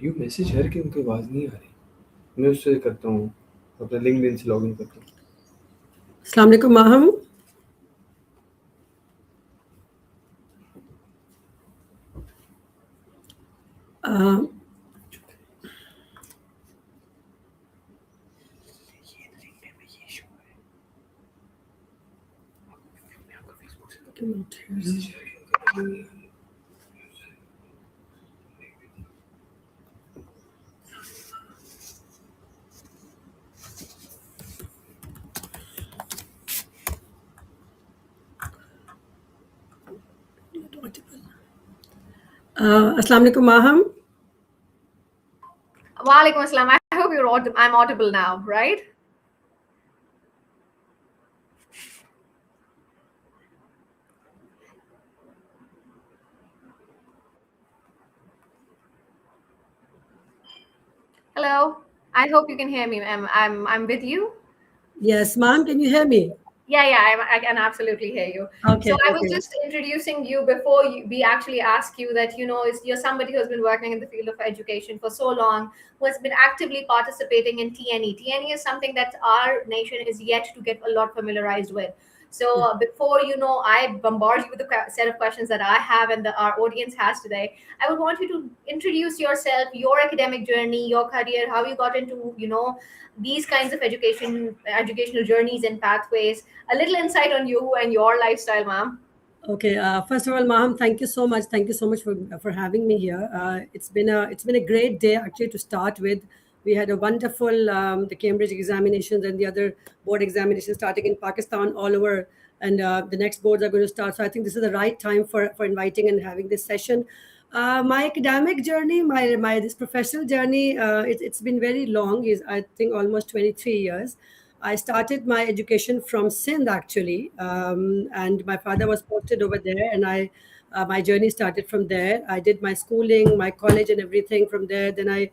You message है कि उनकी आवाज़ नहीं आ रही। मैं उससे करता हूँ, अपने लिंक्डइन से लॉगिन करता हूँ। अस्सलाम वालेकुम Maham. Assalamu alaikum, Maham. Walaikum assalam. I hope I'm audible now, right? Hello. I hope you can hear me. I'm with you. Yes, ma'am. Can you hear me? Yeah, I can absolutely hear you. Okay. So I was just introducing you before we actually ask you that, you're somebody who's been working in the field of education for so long, who has been actively participating in TNE. TNE is something that our nation is yet to get a lot familiarized with. So before, I bombard you with the set of questions that I have and our audience has today, I would want you to introduce yourself, your academic journey, your career, how you got into, these kinds of educational journeys and pathways. A little insight on you and your lifestyle, ma'am. Okay. First of all, Maham, thank you so much. Thank you so much for having me here. It's been a great day actually to start with. We had a wonderful the Cambridge examinations and the other board examinations starting in Pakistan all over, and the next boards are going to start. So I think this is the right time for inviting and having this session. My academic journey, my this professional journey, it's been very long. Is I think almost 23 years. I started my education from Sindh actually, and my father was posted over there, and my journey started from there. I did my schooling, my college, and everything from there. Then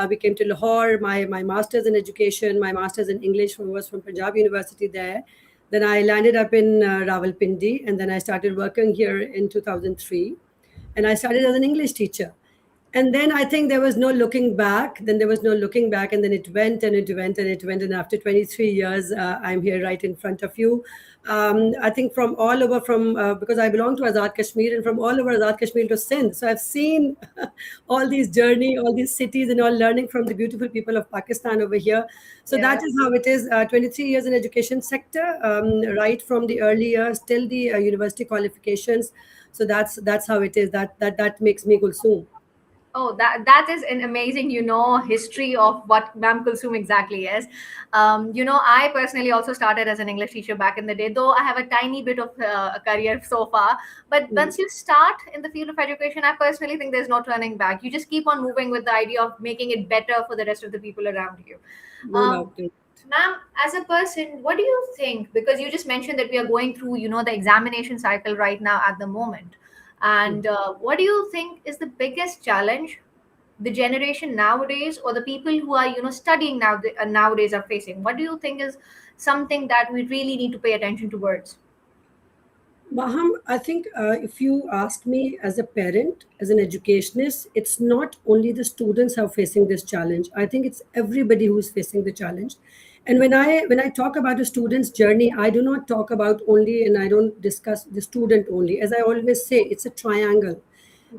we came to Lahore. My master's in education, my master's in English was from Punjab University there. Then I landed up in Rawalpindi, and then I started working here in 2003, and I started as an English teacher. And then I think there was no looking back. Then there was no looking back, and then it went and it went and it went. And after 23 years, I'm here right in front of you. I think from all over, because I belong to Azad Kashmir, and from all over Azad Kashmir to Sindh. So I've seen all these journey, all these cities, and all learning from the beautiful people of Pakistan over here. So that is how it is. 23 years in education sector, right from the early years till the university qualifications. So that's how it is. That makes me Kulsoom. Oh, that is an amazing, history of what Ma'am Kulsoom exactly is. I personally also started as an English teacher back in the day, though I have a tiny bit of a career so far. But once you start in the field of education, I personally think there's no turning back. You just keep on moving with the idea of making it better for the rest of the people around you. Ma'am, as a person, what do you think? Because you just mentioned that we are going through, the examination cycle right now at the moment. And what do you think is the biggest challenge the generation nowadays, or the people who are studying nowadays are facing? What do you think is something that we really need to pay attention towards? Maham, I think if you ask me as a parent, as an educationist, it's not only the students who are facing this challenge. I think it's everybody who is facing the challenge. And when I talk about a student's journey, I do not talk about only, and I don't discuss the student only. As I always say, it's a triangle.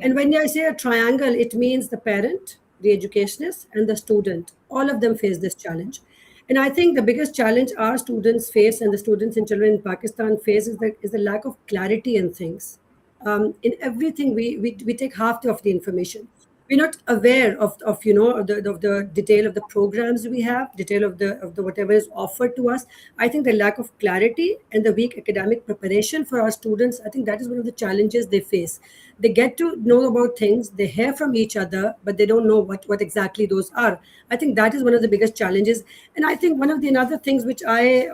And when I say a triangle, it means the parent, the educationist, and the student. All of them face this challenge. And I think the biggest challenge our students face, and the students and children in Pakistan face, is the lack of clarity in things. In everything, we take half of the information. We're not aware of the detail of the programs we have, detail of the whatever is offered to us. I think the lack of clarity and the weak academic preparation for our students, I think that is one of the challenges they face. They get to know about things, they hear from each other, but they don't know what exactly those are. I think that is one of the biggest challenges. And I think one of the another things which I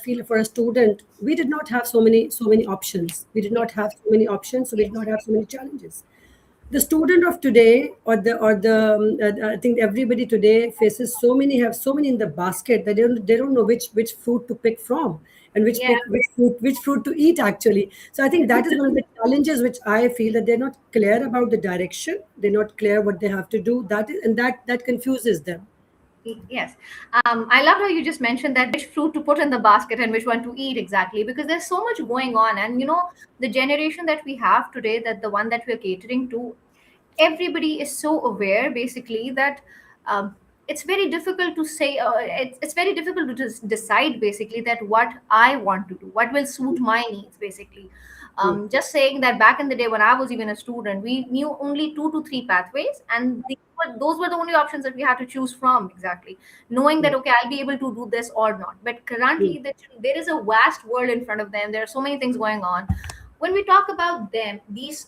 feel for a student, we did not have so many options. We did not have so many options, so we did not have so many challenges. The student of today, I think everybody today faces so many in the basket that they don't know which fruit to pick from, and Yeah. which fruit to eat actually. So I think that is one of the challenges which I feel, that they're not clear about the direction, they're not clear what they have to do. That confuses them. Yes. I love how you just mentioned that which fruit to put in the basket and which one to eat exactly, because there's so much going on. And, the generation that we have today, that the one that we're catering to, everybody is so aware basically that um, it's very difficult to say, it's very difficult to just decide basically that what I want to do, what will suit my needs basically. Hmm. Just saying that back in the day when I was even a student, we knew only 2 to 3 pathways, and those were the only options that we had to choose from exactly, knowing that Yeah. okay, I'll be able to do this or not. But Hmm. currently there is a vast world in front of them, there are so many things going on. When we talk about them, this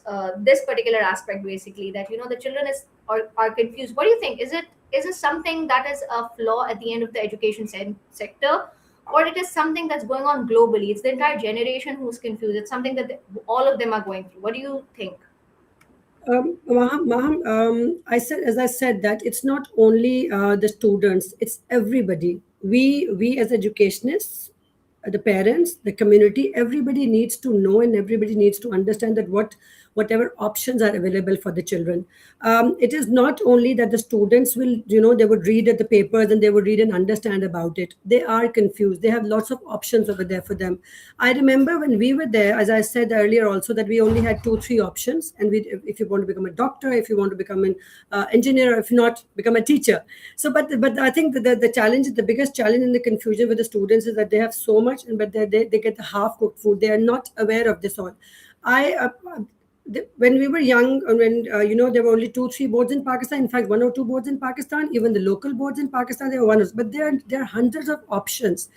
particular aspect basically, that the children are confused, what do you think? Is it something that is a flaw at the end of the education sector, or it is something that's going on globally? It's the entire generation who's confused. It's something that all of them are going through. What do you think? Maham, as I said, that it's not only the students, it's everybody. We as educationists, the parents, the community, everybody needs to know and everybody needs to understand that whatever options are available for the children. It is not only that the students will, they would read at the papers and they would read and understand about it. They are confused. They have lots of options over there for them. I remember when we were there, as I said earlier also, that we only had 2 3 options, and if you want to become a doctor, if you want to become an engineer, if not become a teacher. So but I think the challenge, the biggest challenge in the confusion with the students is that they have so much, and but they get the half cooked food. They are not aware of this all. I when we were young, and when there were only 2 3 boards in Pakistan, in fact 1 or 2 boards in Pakistan, even the local boards in Pakistan, there were one, but there are hundreds of options.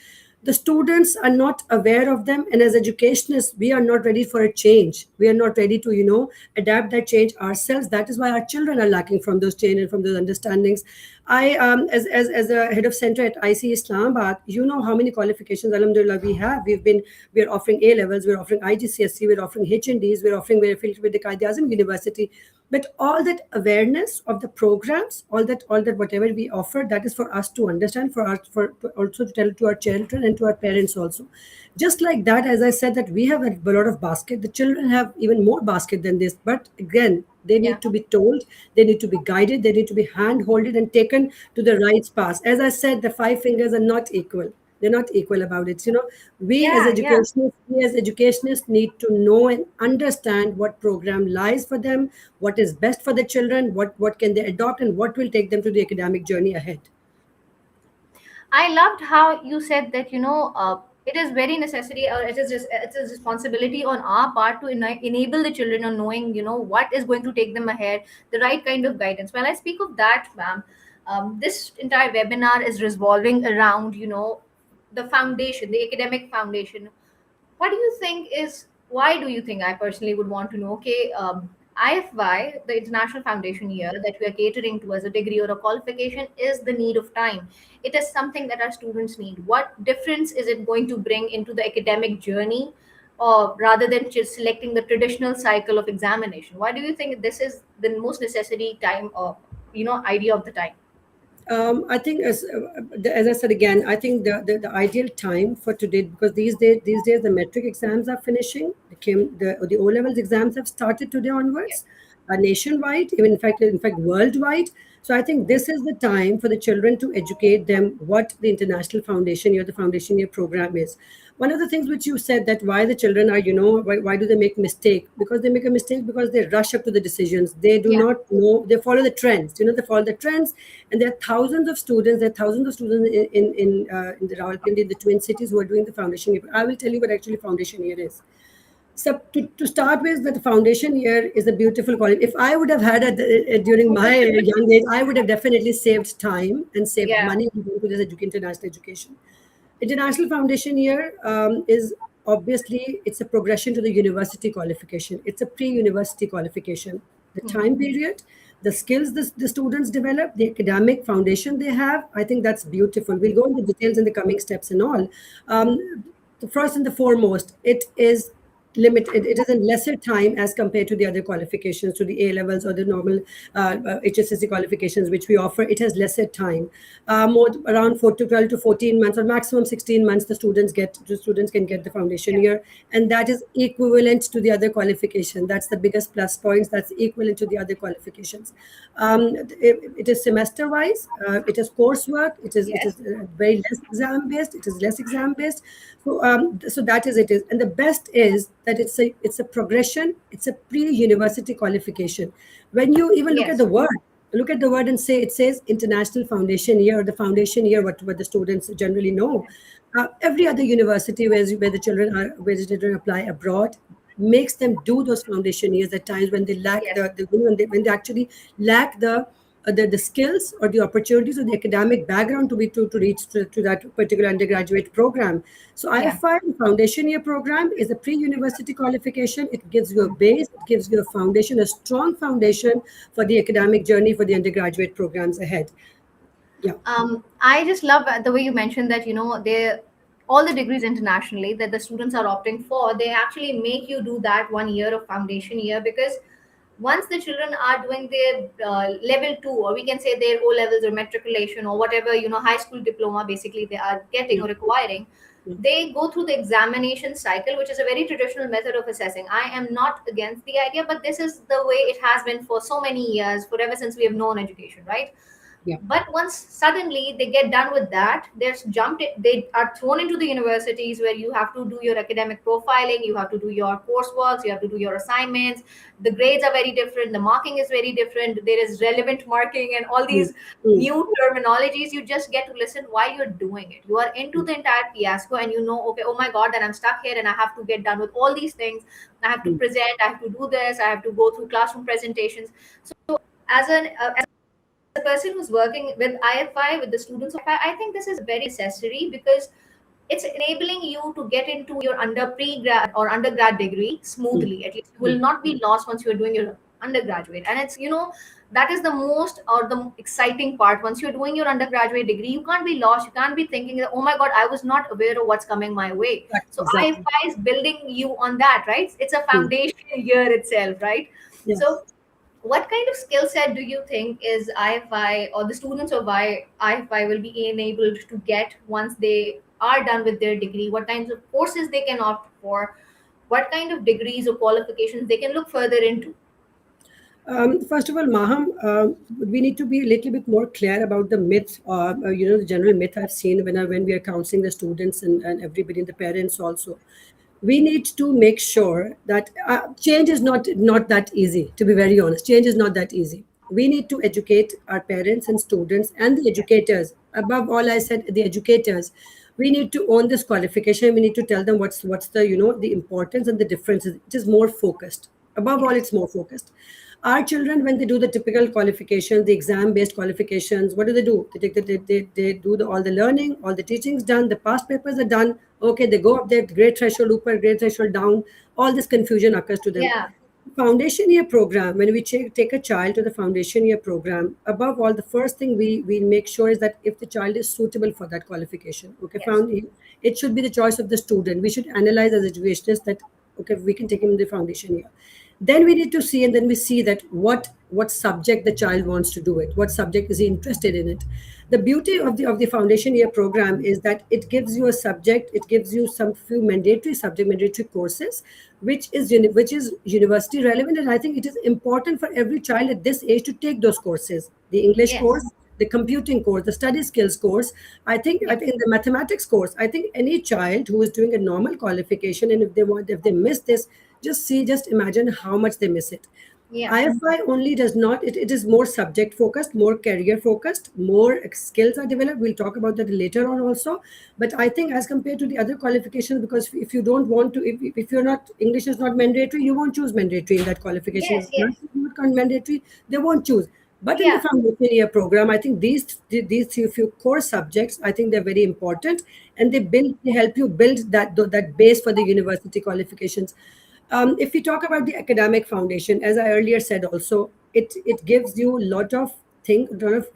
The students are not aware of them, and as educationists we are not ready for a change. We are not ready to adapt that change ourselves. That is why our children are lacking from those change and from those understandings. I as a head of center at IC Islamabad, you know how many qualifications, alhamdulillah, we are offering A levels, we're offering IGCSE, we're offering HNDs, we're affiliated with the Qaid Azam University. But all that awareness of the programs, all that whatever we offer, that is for us to understand, for us also to tell to our children and to our parents also. Just like that, as I said, that we have a lot of basket, the children have even more basket than this. But again, they Yeah. need to be told, they need to be guided, they need to be hand holded and taken to the right path. As I said, the 5 fingers are not equal. They're not equal about it. Yeah. Yeah. We as educationists need to know and understand what program lies for them, what is best for the children, what can they adopt, and what will take them to the academic journey ahead. I loved how you said that it is very necessary, or it's a responsibility on our part to enable the children on knowing what is going to take them ahead, the right kind of guidance. When I speak of that, ma'am, this entire webinar is revolving around the foundation, the academic foundation. What do you think is Why do you think, I personally would want to know, okay, IFY, the International Foundation Year that we are catering to as a degree or a qualification, is the need of time. It is something that our students need. What difference is it going to bring into the academic journey, or rather than just selecting the traditional cycle of examination? Why do you think this is the most necessary time, or idea of the time? I think, as I said again, I think the ideal time for today, because these days the metric exams are finishing. The O levels exams have started today Yeah. onwards, nationwide, even in fact worldwide. So I think this is the time for the children to educate them what the International Foundation Year, the Foundation Year program is. One of the things which you said, that why the children are, why do they make mistake? Because they make a mistake because they rush up to the decisions. They do Yeah. not know. They follow the trends. They follow the trends, and there are thousands of students. There are thousands of students in the Rawalpindi, in the Twin Cities, who are doing the foundation year. I will tell you what actually foundation year is. So to start with, that the foundation year is a beautiful quality. If I would have had it during my young age, I would have definitely saved time and saved Yeah. money to go to this international education. International foundation year is obviously, it's a progression to the university qualification. It's a pre-university qualification. The time Mhm. period, the skills the students develop, the academic foundation they have, I think that's beautiful. We'll go into details in the coming steps and all. The first and the foremost, it is it is in lesser time as compared to the other qualifications, to the A levels or the normal HSSC qualifications which we offer. It has lesser time, more around 4 to 12 to 14 months or maximum 16 months. The students can get the foundation Yeah. year, and that is equivalent to the other qualification. That's the biggest plus points. That's equivalent to the other qualifications. It is semester wise. It is coursework. It is Yes. very less exam based. It is less exam based. So that is it is, and the best is that it's a progression. It's a pre-university qualification. When you even Yes. look at the word and say it says international foundation year or the foundation year, what the students generally know. Every other university where the children apply abroad makes them do those foundation years at times when they lack Yes. when they actually lack the skills or the opportunities or the academic background to reach to that particular undergraduate program. So Yeah. IFY foundation year program is a pre-university qualification. It gives you a base, it gives you a foundation, a strong foundation for the academic journey for the undergraduate programs ahead. Yeah. I just love the way you mentioned that, they all the degrees internationally that the students are opting for, they actually make you do that 1 year of foundation year, because once the children are doing their level 2, or we can say their O levels or matriculation or whatever, high school diploma basically they are getting Yeah. or requiring, Yeah. they go through the examination cycle, which is a very traditional method of assessing. I am not against the idea, but this is the way it has been for so many years, forever since we have known education, right? Yeah. But once suddenly they get done with that, they are thrown into the universities where you have to do your academic profiling, you have to do your coursework, you have to do your assignments. The grades are very different, the marking is very different, there is relevant marking and all Mm, these mm, new terminologies. You just get to listen while you're doing it. You are into mm, the entire fiasco, and okay, oh my god, then I'm stuck here and I have to get done with all these things. I have to mm, present, I have to do this, I have to go through classroom presentations. So as a person who's working with IFI, with the students of IFI, I think this is very necessary, because it's enabling you to get into your pre-grad or undergrad degree mm, smoothly. At least you will mm, not be lost once you're doing your undergraduate. And that is the most or the exciting part. Once you're doing your undergraduate degree, you can't be lost. You can't be thinking that, oh my God, I was not aware of what's coming my way. So exactly. IFI is building you on that, right? It's a Mm, foundation year itself, right? yes. So what kind of skill set do you think is IFI or the students of IFI will be enabled to get once they are done with their degree? What kinds of courses they can opt for? What kind of degrees or qualifications they can look further into? First of all, Maham, we need to be a little bit more clear about the myth, the general myth I've seen when we are counseling the students and everybody, the parents also. We need to make sure that change is not that easy. To be very honest, change is not that easy. We need to educate our parents and students and the Yeah. educators. Above all, I said the educators. We need to own this qualification. We need to tell them what's the importance and the differences. It is more focused. Above all, Yes. it's more focused. Our children, when they do the typical qualifications, the exam-based qualifications, what do? They take they do all the learning, all the teachings done, the past papers are done. Okay, they go up there, grade threshold upper, grade threshold down. All this confusion occurs to them. Yeah. Foundation year program, when we take a child to the foundation year program, above all, the first thing we make sure is that if the child is suitable for that qualification, okay, Yes. it should be the choice of the student. We should analyze as educationists that, okay, we can take him in the foundation year. Then we need to see, and then we see that what subject the child wants to do it, what subject is he interested in it. The beauty of the foundation year program is that it gives you a subject, it gives you some few mandatory courses, which is university relevant, and I think it is important for every child at this age to take those courses, the English Yes. course, the computing course, the study skills course. I think the mathematics course. I think any child who is doing a normal qualification, and if they miss this, just imagine how much they miss it. Yeah. IFI only does not, it is more subject focused, more career focused, more skills are developed. We'll talk about that later on also. But I think as compared to the other qualifications, because if you don't want to, if you're not, English is not mandatory, you won't choose mandatory in that qualification. Yes. If Yes. math is not mandatory, they won't choose. But in the Yeah. foundation year program, I think these few core subjects, I think they're very important, and they help you build that base for the university qualifications. If we talk about the academic foundation, as I earlier said, also it gives you a lot of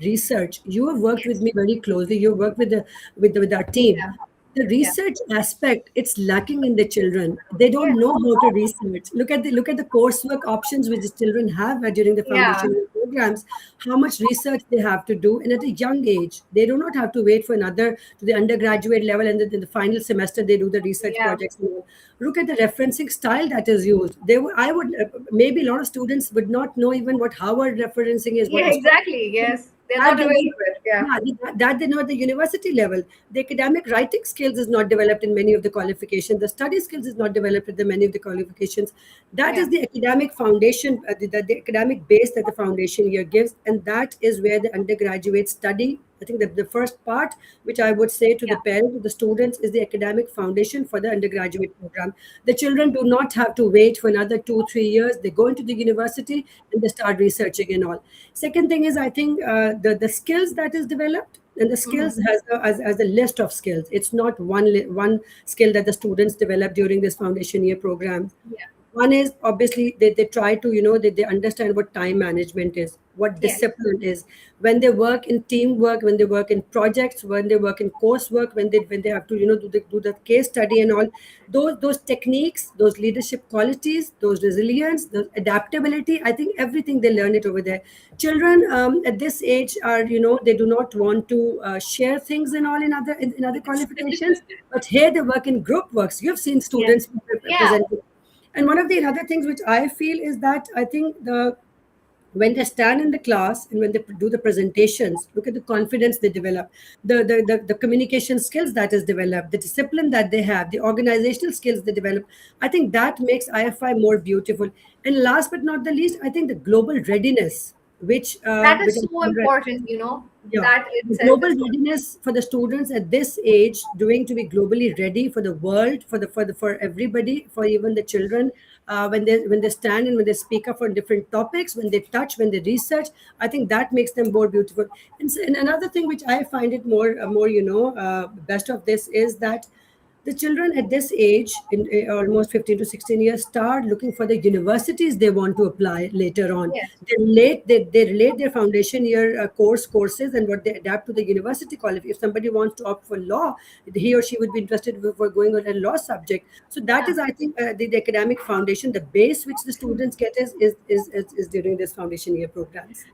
research. You have worked with Yes. me very closely. You worked with our team. Yeah. the Yeah. research aspect, it's lacking in the children. They Yes. don't know how to research. Look at the coursework options which the children have during the Yeah. foundation programs, how much research they have to do, and at a young age they do not have to wait for another to the undergraduate level, and then in the final semester they do the research Yeah. projects and all. Look at the referencing style that is used. I would maybe a lot of students would not know even what Harvard referencing is, what Yeah. Exactly. Yes. They're not that they aware need. of it. Yeah. Yeah, that they know at the university level. The academic writing skills is not developed in many of the qualifications. The study skills is not developed in the many of the qualifications. That Yeah. is the academic foundation, the academic base that the foundation year gives, and that is where the undergraduate study. I think that the first part, which I would say to the Yeah. parents, to the students, is the academic foundation for the undergraduate program. The children do not have to wait for another 2 3 years. They go into the university and they start researching and all. Second thing is, I think the skills that is developed, and the Hmm. skills as a list of skills. It's not one skill that the students develop during this foundation year program. Yeah. One is obviously they try to, they understand what time management is, what Yes. discipline is, when they work in teamwork, when they work in projects, when they work in coursework, when they have to, do the case study and all. Those techniques, those leadership qualities, those resilience, those adaptability, I think everything they learn it over there. Children at this age are, they do not want to share things and all in other Yes. qualifications, but here they work in group works. You've seen Yes. students Yeah. presenting. And one of the other things which I feel is that I think when they stand in the class and when they do the presentations, look at the confidence they develop, the communication skills that is developed, the discipline that they have, the organizational skills they develop. I think that makes IFI more beautiful. And last but not the least, I think the global readiness, That which is so important, you know. yeah, That the itself global is so. readiness for the students at this age, doing to be globally ready for the world, for everybody, for even the children, when they stand and when they speak up on different topics, when they touch, when they research, I think that makes them more beautiful. And another thing which I find it more best of this is that the children at this age, in almost 15 to 16 years, start looking for the universities they want to apply later on. Yes. They relate their foundation year courses and what they adapt to the university quality. If somebody wants to opt for law, he or she would be interested for going on a law subject. So that Yeah. is, I think, the academic foundation, the base which the students get is during this foundation year programs.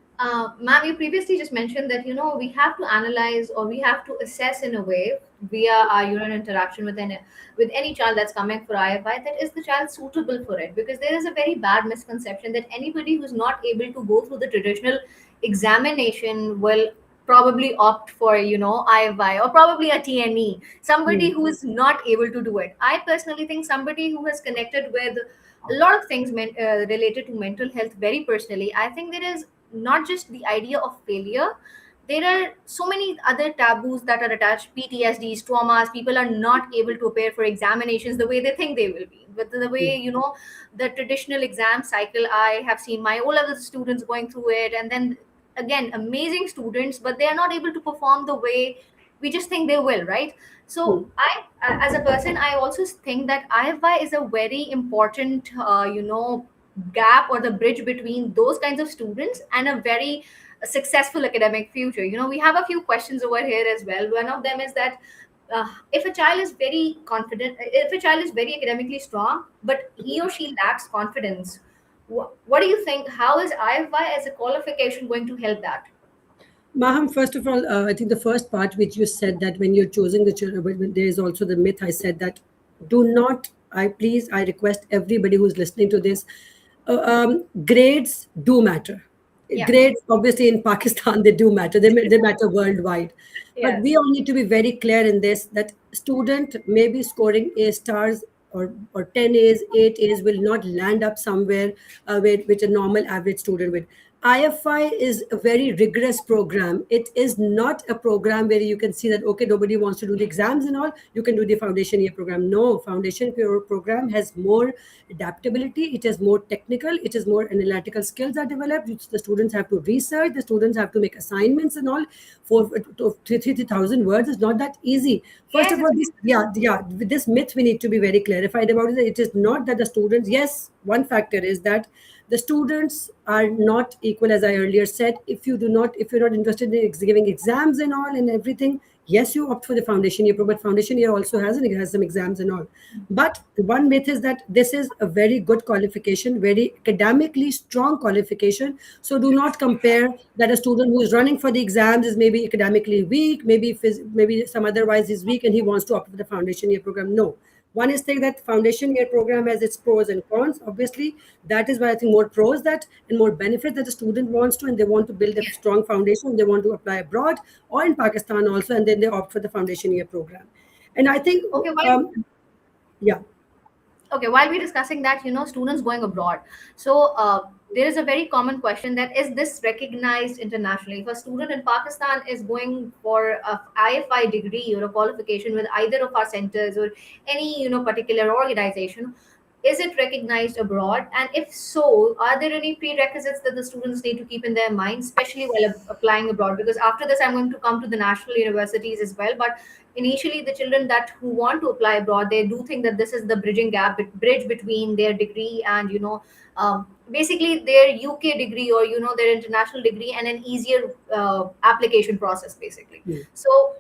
Ma'am, you previously just mentioned that we have to analyze or we have to assess in a way via our interaction with any child that's coming for IFI, that is the child suitable for it, because there is a very bad misconception that anybody who's not able to go through the traditional examination will probably opt for IFI or probably a TNE. Somebody Hmm. who is not able to do it. I personally think somebody who has connected with a lot of things related to mental health very personally. I think there is not just the idea of failure. There are so many other taboos that are attached: PTSDs, traumas. People are not able to prepare for examinations the way they think they will be, but the way the traditional exam cycle. I have seen my O-level students going through it, and then again amazing students, but they are not able to perform the way we just think they will, right? So Hmm. as a person, I also think that IFY is a very important gap or the bridge between those kinds of students and a very successful academic future. We have a few questions over here as well. One of them is that if a child is very confident, if a child is very academically strong, but he or she lacks confidence, what do you think? How is IFY as a qualification going to help that? Maham, first of all, I think the first part which you said, that when you're choosing the children, there is also the myth. I said that do not, I request everybody who's listening to this, grades do matter. Yeah. Grades, obviously, in Pakistan, they do matter. They matter worldwide. But Yes. we all need to be very clear in this, that student may be scoring A stars or 10 A's, 8 A's will not land up somewhere which a normal average student would. IFI is a very rigorous program. It is not a program where you can see that, okay, nobody wants to do the exams and all, you can do the foundation year program. No, foundation year program has more adaptability. It is more technical. It is more analytical skills are developed. The students have to research. The students have to make assignments and all. For 3,000 words is not that easy. First Yes, of all, it's with this myth we need to be very clarified about it. It is not that the students, yes, one factor is that the students are not equal, as I earlier said. If you're not interested in giving exams and all and everything, Yes, you opt for the foundation year program, but foundation year also has some exams and all. But one myth is that this is a very good qualification, very academically strong qualification. So do not compare that a student who is running for the exams is maybe academically weak, maybe some otherwise is weak and he wants to opt for the foundation year program. No. One is saying that foundation year program has its pros and cons. Obviously, that is why I think more pros that and more benefit that the student wants to, and they want to build a Yeah. strong foundation. They want to apply abroad or in Pakistan also, and then they opt for the foundation year program. And I think, Okay, yeah, while we're discussing that, students going abroad, so there is a very common question, that is this recognized internationally? If a student in Pakistan is going for a IFY degree or a qualification with either of our centers or any particular organization, is it recognized abroad? And if so, are there any prerequisites that the students need to keep in their mind, especially while applying abroad? Because after this, I'm going to come to the national universities as well. But initially, the children that who want to apply abroad, they do think that this is the bridge between their degree and basically their UK degree, or their international degree, and an easier application process, basically. yeah. So.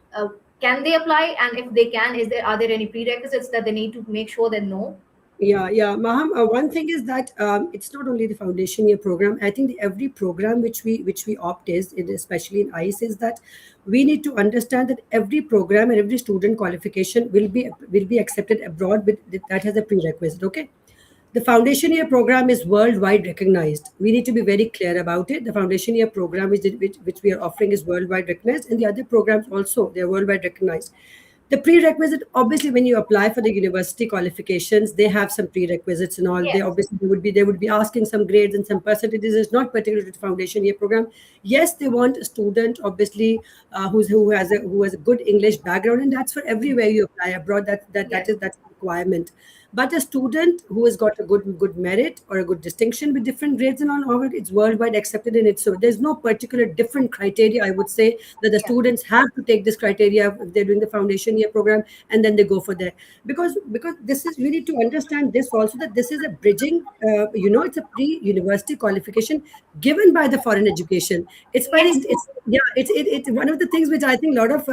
Can they apply? And if they can, are there any prerequisites that they need to make sure they know? Yeah. Maham, one thing is that it's not only the foundation year program. I think every program which we opt especially in ICE, is that we need to understand that every program and every student qualification will be accepted abroad with that has a prerequisite. Okay, the foundation year program is worldwide recognized. We need to be very clear about it. The foundation year program which we are offering is worldwide recognized, and the other programs also, they're worldwide recognized. The prerequisite, obviously, when you apply for the university qualifications, they have some prerequisites and all. They Yes. obviously they would be asking some grades and some percentages. It's not particular to the foundation year program. Yes, they want a student, obviously, who has a good English background, and that's for everywhere you apply abroad. Yes. That's a requirement. But a student who has got a good merit or a good distinction with different grades and all, it's worldwide accepted in it. So there's no particular different criteria, I would say, that the Yeah. students have to take this criteria if they're doing the foundation year program, and then they go for that. Because this is, we need to understand this also, that this is a bridging, it's a pre-university qualification given by the foreign education. It's by Yes. it's yeah, it's one of the things which I think a lot of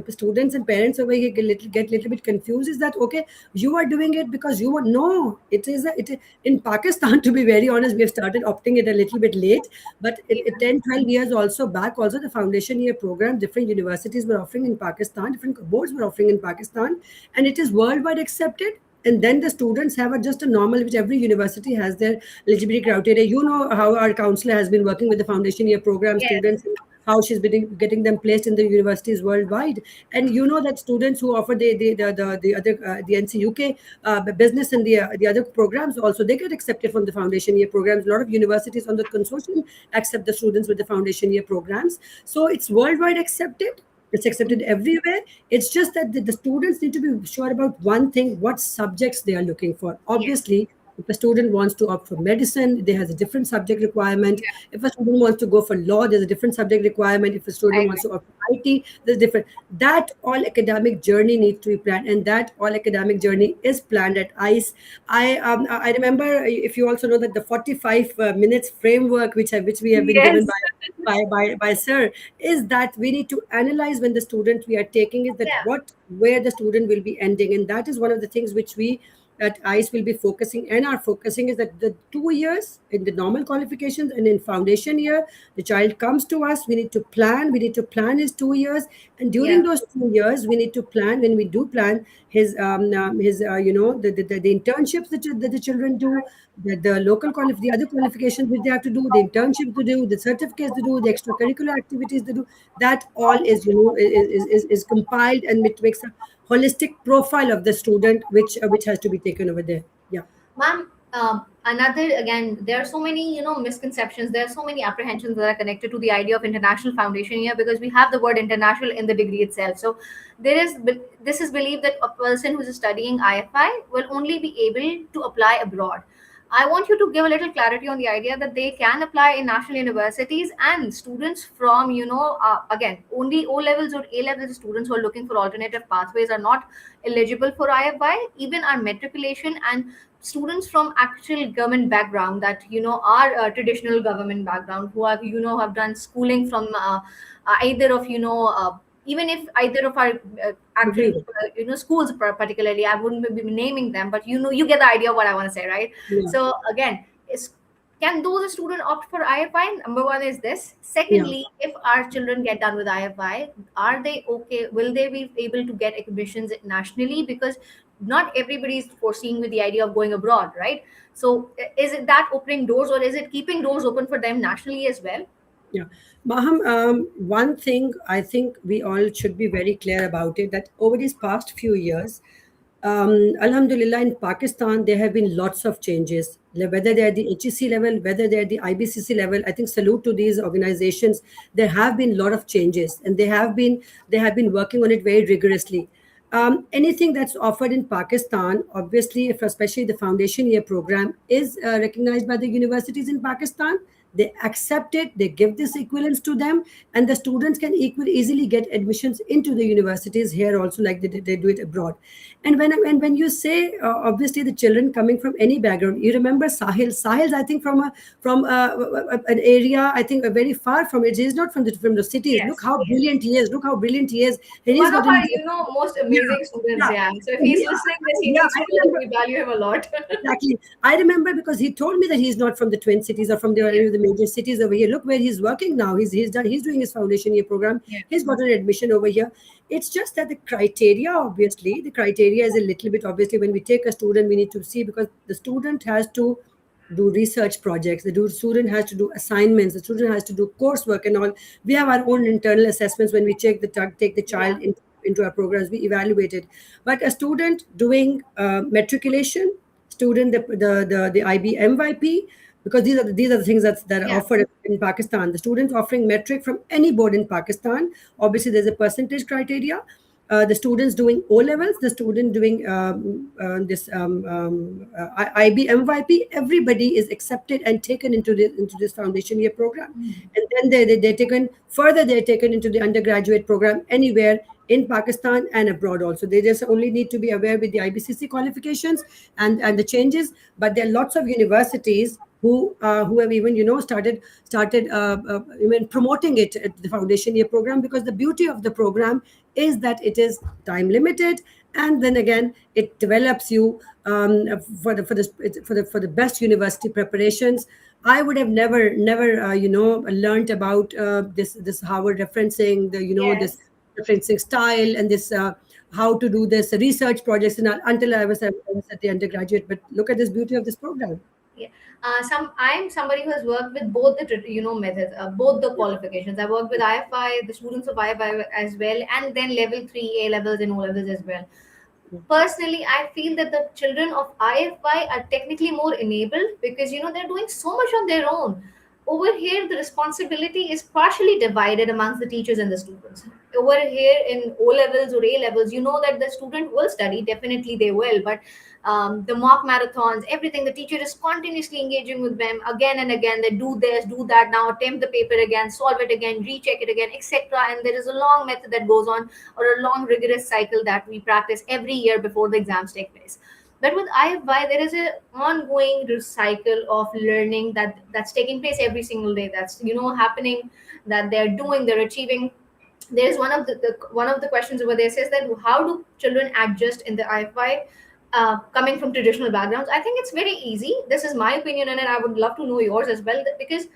students and parents over here get little bit confused, is that okay, you are doing it because you want. No, in Pakistan, to be very honest, we have started opting it a little bit late, but Yeah. 10-12 years also back, also the foundation year program, different universities were offering in Pakistan, different boards were offering in Pakistan, and it is worldwide accepted. And then the students have just a normal, which every university has their eligibility criteria. You know how our counselor has been working with the foundation year program Yes. students, how she's been getting them placed in the universities worldwide. And you know that students who offer the other the NCUK business and the other programs also, they get accepted from the foundation year programs. A lot of universities on the consortium accept the students with the foundation year programs. So it's worldwide accepted. It's accepted everywhere. It's just that the students need to be sure about one thing: what subjects they are looking for. Yes. Obviously, if a student wants to opt for medicine, they has a different subject requirement. Yeah. If a student wants to go for law, there's a different subject requirement. If a I student wants agree. to opt for IT, there's different. That all academic journey needs to be planned, and that all academic journey is planned at ICE. I remember, if you also know, that the 45 minutes framework which we have been given Yes. by sir, is that we need to analyze when the student we are taking, is that Yeah. where the student will be ending. And that is one of the things which we at ICE will be focusing, and are focusing, is that the 2 years in the normal qualifications and in foundation year, the child comes to us, we need to plan his 2 years. And during Yeah. those 2 years, we need to plan, when we do plan his the internships that the children do, the the other qualifications which they have to do, the internship to do, the certificates to do, the extracurricular activities to do. That all is, is compiled, and it makes a holistic profile of the student, which has to be taken over there. Yeah. Ma'am, another, again, there are so many misconceptions. There are so many apprehensions that are connected to the idea of international foundation here, because we have the word international in the degree itself. So this is believed that a person who is studying IFI will only be able to apply abroad. I want you to give a little clarity on the idea that they can apply in national universities, and students from, again, only O levels or A levels students who are looking for alternative pathways are not eligible for IFY. Even our matriculation and students from actual government background, that are traditional government background, who have done schooling from either of even if either of our Agree. actual schools particularly, I wouldn't be naming them, but you get the idea of what I want to say, right? Yeah, So again, is can those students opt for IFI? Number one is this. yeah. Secondly, if our children get done with IFI, are they okay? Will they be able to get admissions nationally? Because not everybody is foreseeing with the idea of going abroad, right? So is it that opening doors, or is it keeping doors open for them nationally as well? Yeah, Maham, one thing I think we all should be very clear about it, that over these past few years, Alhamdulillah, in Pakistan, there have been lots of changes. Whether they're at the HEC level, whether they're at the IBCC level, I think salute to these organizations. There have been a lot of changes, and they have been working on it very rigorously. Anything that's offered in Pakistan, obviously, if especially the foundation year program, is recognized by the universities in Pakistan. They accept it, they give this equivalence to them, and the students can easily get admissions into the universities here also, like they do it abroad. And when you say, obviously, the children coming from any background, you remember Sahil's, I think, an area, I think, very far from it. He's not from the cities. Look Yes, how brilliant he is. Look how brilliant he is. And he's one of gotten. our most Yeah, amazing students. yeah. Yeah, so if So he's listening this, he yeah, needs I to know that remember. we value him a lot. Exactly. I remember because he told me that he's not from the Twin Cities or from Yeah, any of the major cities over here. Look where he's working now. He's doing his foundation year program. yeah, He's got an admission over here. It's just that the criteria, obviously, the criteria is a little bit, obviously, when we take a student, we need to see, because the student has to do research projects. Student has to do assignments. The student has to do coursework and all. We have our own internal assessments when we take the yeah, child into our programs. We evaluate it. But a student doing matriculation, student the IB MYP, because these are the things that are yeah, offered in Pakistan. The students offering metric from any board in Pakistan. Obviously, there's a percentage criteria. The students doing O levels, the student doing this IB MYP, everybody is accepted and taken into this foundation year program, and then they're taken further. They're taken into the undergraduate program anywhere in Pakistan and abroad also. They just only need to be aware with the IBCC qualifications and the changes. But there are lots of universities who have even started even promoting it at the foundation year program, because the beauty of the program is that it is time limited, and then again it develops you for the best university preparations. I would have never learned about this Harvard referencing, this yes. referencing style, and this how to do this research projects, and until I was at the undergraduate. But look at this beauty of this program. Yeah. I'm somebody who has worked with both the methods, both the qualifications. I worked with IFI, the students of IFI as well, and then level three A levels and O levels as well. Personally, I feel that the children of IFY are technically more enabled, because they're doing so much on their own. Over here, the responsibility is partially divided amongst the teachers and the students. Over here in O levels or A levels, that the student will study, definitely they will, but the mock marathons, everything, the teacher is continuously engaging with them again and again. They do this, do that, now attempt the paper again, solve it again, recheck it again, etc. And there is a long method that goes on, or a long rigorous cycle that we practice every year before the exams take place. But with IFY, there is an ongoing cycle of learning that's taking place every single day. That's happening, that they're achieving. There's one of the questions over there says that how do children adjust in the IFY, coming from traditional backgrounds. I think it's very easy. This is my opinion, and I would love to know yours as well, because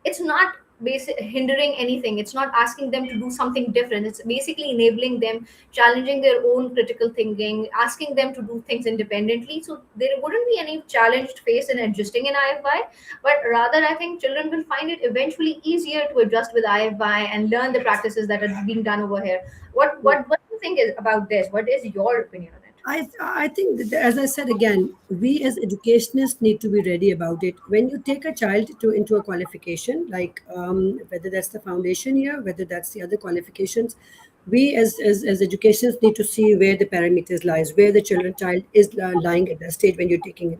it's not hindering anything. It's not asking them to do something different. It's basically enabling them, challenging their own critical thinking, asking them to do things independently. So there wouldn't be any challenge faced in adjusting in IFI, but rather I think children will find it eventually easier to adjust with IFI and learn the practices that are being done over here. What do you think is about this? What is your opinion on it? I think that, as I said again, we as educationists need to be ready about it. When you take a child into a qualification, like whether that's the foundation year, whether that's the other qualifications, we as educationists need to see where the parameters lies, where the child is lying at that stage when you're taking it.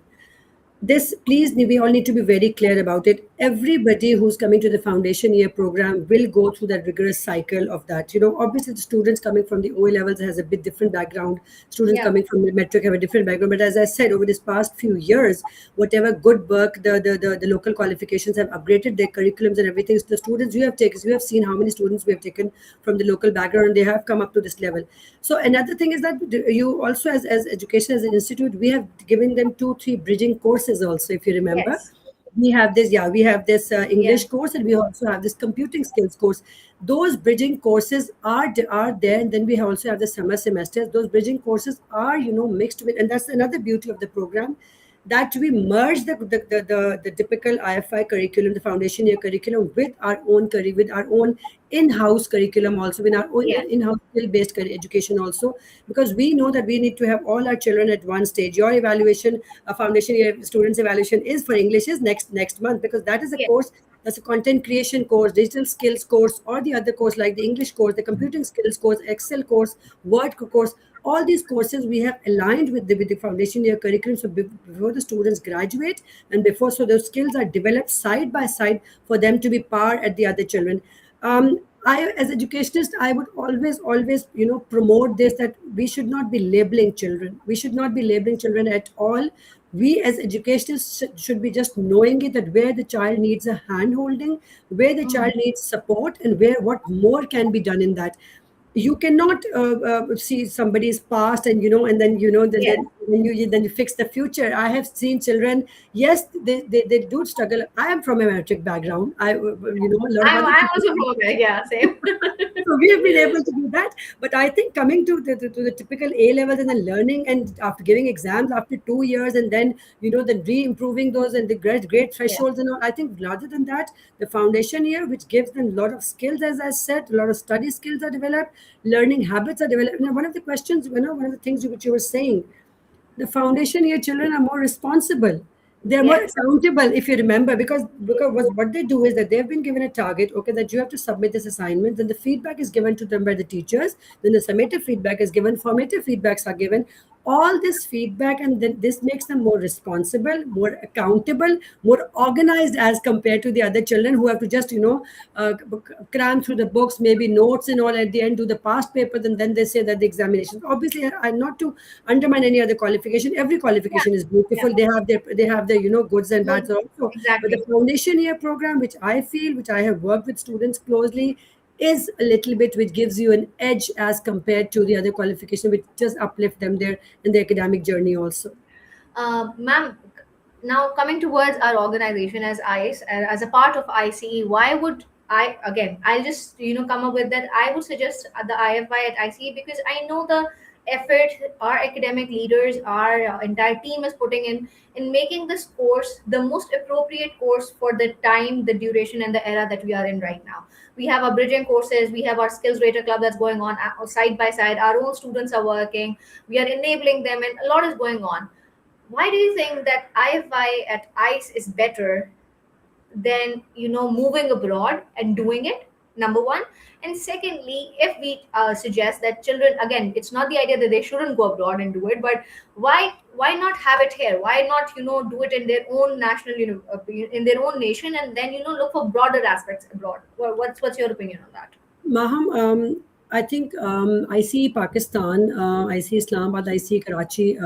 this, please, we all need to be very clear about it. Everybody who's coming to the foundation year program will go through that rigorous cycle of that. Obviously the students coming from the O levels has a bit different background. Students Yeah. coming from the metric have a different background. But as I said, over this past few years, whatever good work the local qualifications have upgraded their curriculums and everything. So the students you have seen how many students we have taken from the local background, and they have come up to this level. So another thing is that you also, as education as an institute, we have given them 2 3 bridging courses also, if you remember. Yes. We have this Yeah. English course, and we also have this computing skills course. Those bridging courses are there, and then we also have the summer semesters. Those bridging courses are mixed with, and that's another beauty of the program, that we merge the typical IFY curriculum, the foundation year curriculum, with our own with our own in-house curriculum, also with our own Yes. in-house skill-based education also, because we know that we need to have all our children at one stage. Your evaluation, foundation year students evaluation is for English is next month, because that is a Yes. course, that's a content creation course, digital skills course, or the other course like the English course, the computing skills course, Excel course, Word course. All these courses we have aligned with the foundation year curriculum. So before the students graduate, and before, so those skills are developed side by side for them to be par at the other children. I, as educationist, I would always promote this, that we should not be labeling children. We should not be labeling children at all. We as educationists should be just knowing it, that where the child needs a hand holding, where the child Mhm. needs support, and where what more can be done in that. You cannot see somebody's past, and and then Yes. then you fix the future. I have seen children, yes, they do struggle. I am from a metric background. A lot of other I'm people. also from there. Yeah, same. So we have been able to do that. But I think coming to the typical A levels, and then learning, and after giving exams after 2 years, and then then re-improving those, and the great Yeah. thresholds and all. I think rather than that, the foundation year, which gives them a lot of skills, as I said, a lot of study skills are developed, learning habits are developed. Now, one of the questions, one of the things which you were saying, the foundation year children are more responsible, they're more Yes. accountable, if you remember, because what they do is that they've been given a target, okay, that you have to submit this assignment, then the feedback is given to them by the teachers, then the summative feedback is given, formative feedbacks are given, all this feedback, and then this makes them more responsible, more accountable, more organized, as compared to the other children who have to just cram through the books, maybe notes and all, at the end do the past papers, and then they say that the examination, obviously, I'm not to undermine any other qualification. Every Yeah. qualification is Yeah. beautiful. They have their goods and Good. bads also. But the Exactly. foundation year program, which I feel, which I have worked with students closely, is a little bit which gives you an edge as compared to the other qualification, which just uplift them there in their academic journey also. Ma'am, now coming towards our organization as ICE, as a part of ICE, why would I'll just come up with that. I would suggest the IFY at ICE, because I know the effort our academic leaders, our entire team is putting in making this course the most appropriate course for the time, the duration, and the era that we are in right now. We have our bridging courses, we have our skills rater club that's going on side by side. Our own students are working, we are enabling them, and a lot is going on. Why do you think that IFI at ICE is better than moving abroad and doing it? Number one. And secondly, if we suggest that children, again, it's not the idea that they shouldn't go abroad and do it, but why not have it here? Why not do it in their own national in their own nation, and then look for broader aspects abroad? What's your opinion on that? Maham, I think I see Pakistan, I see Islamabad, I see Karachi.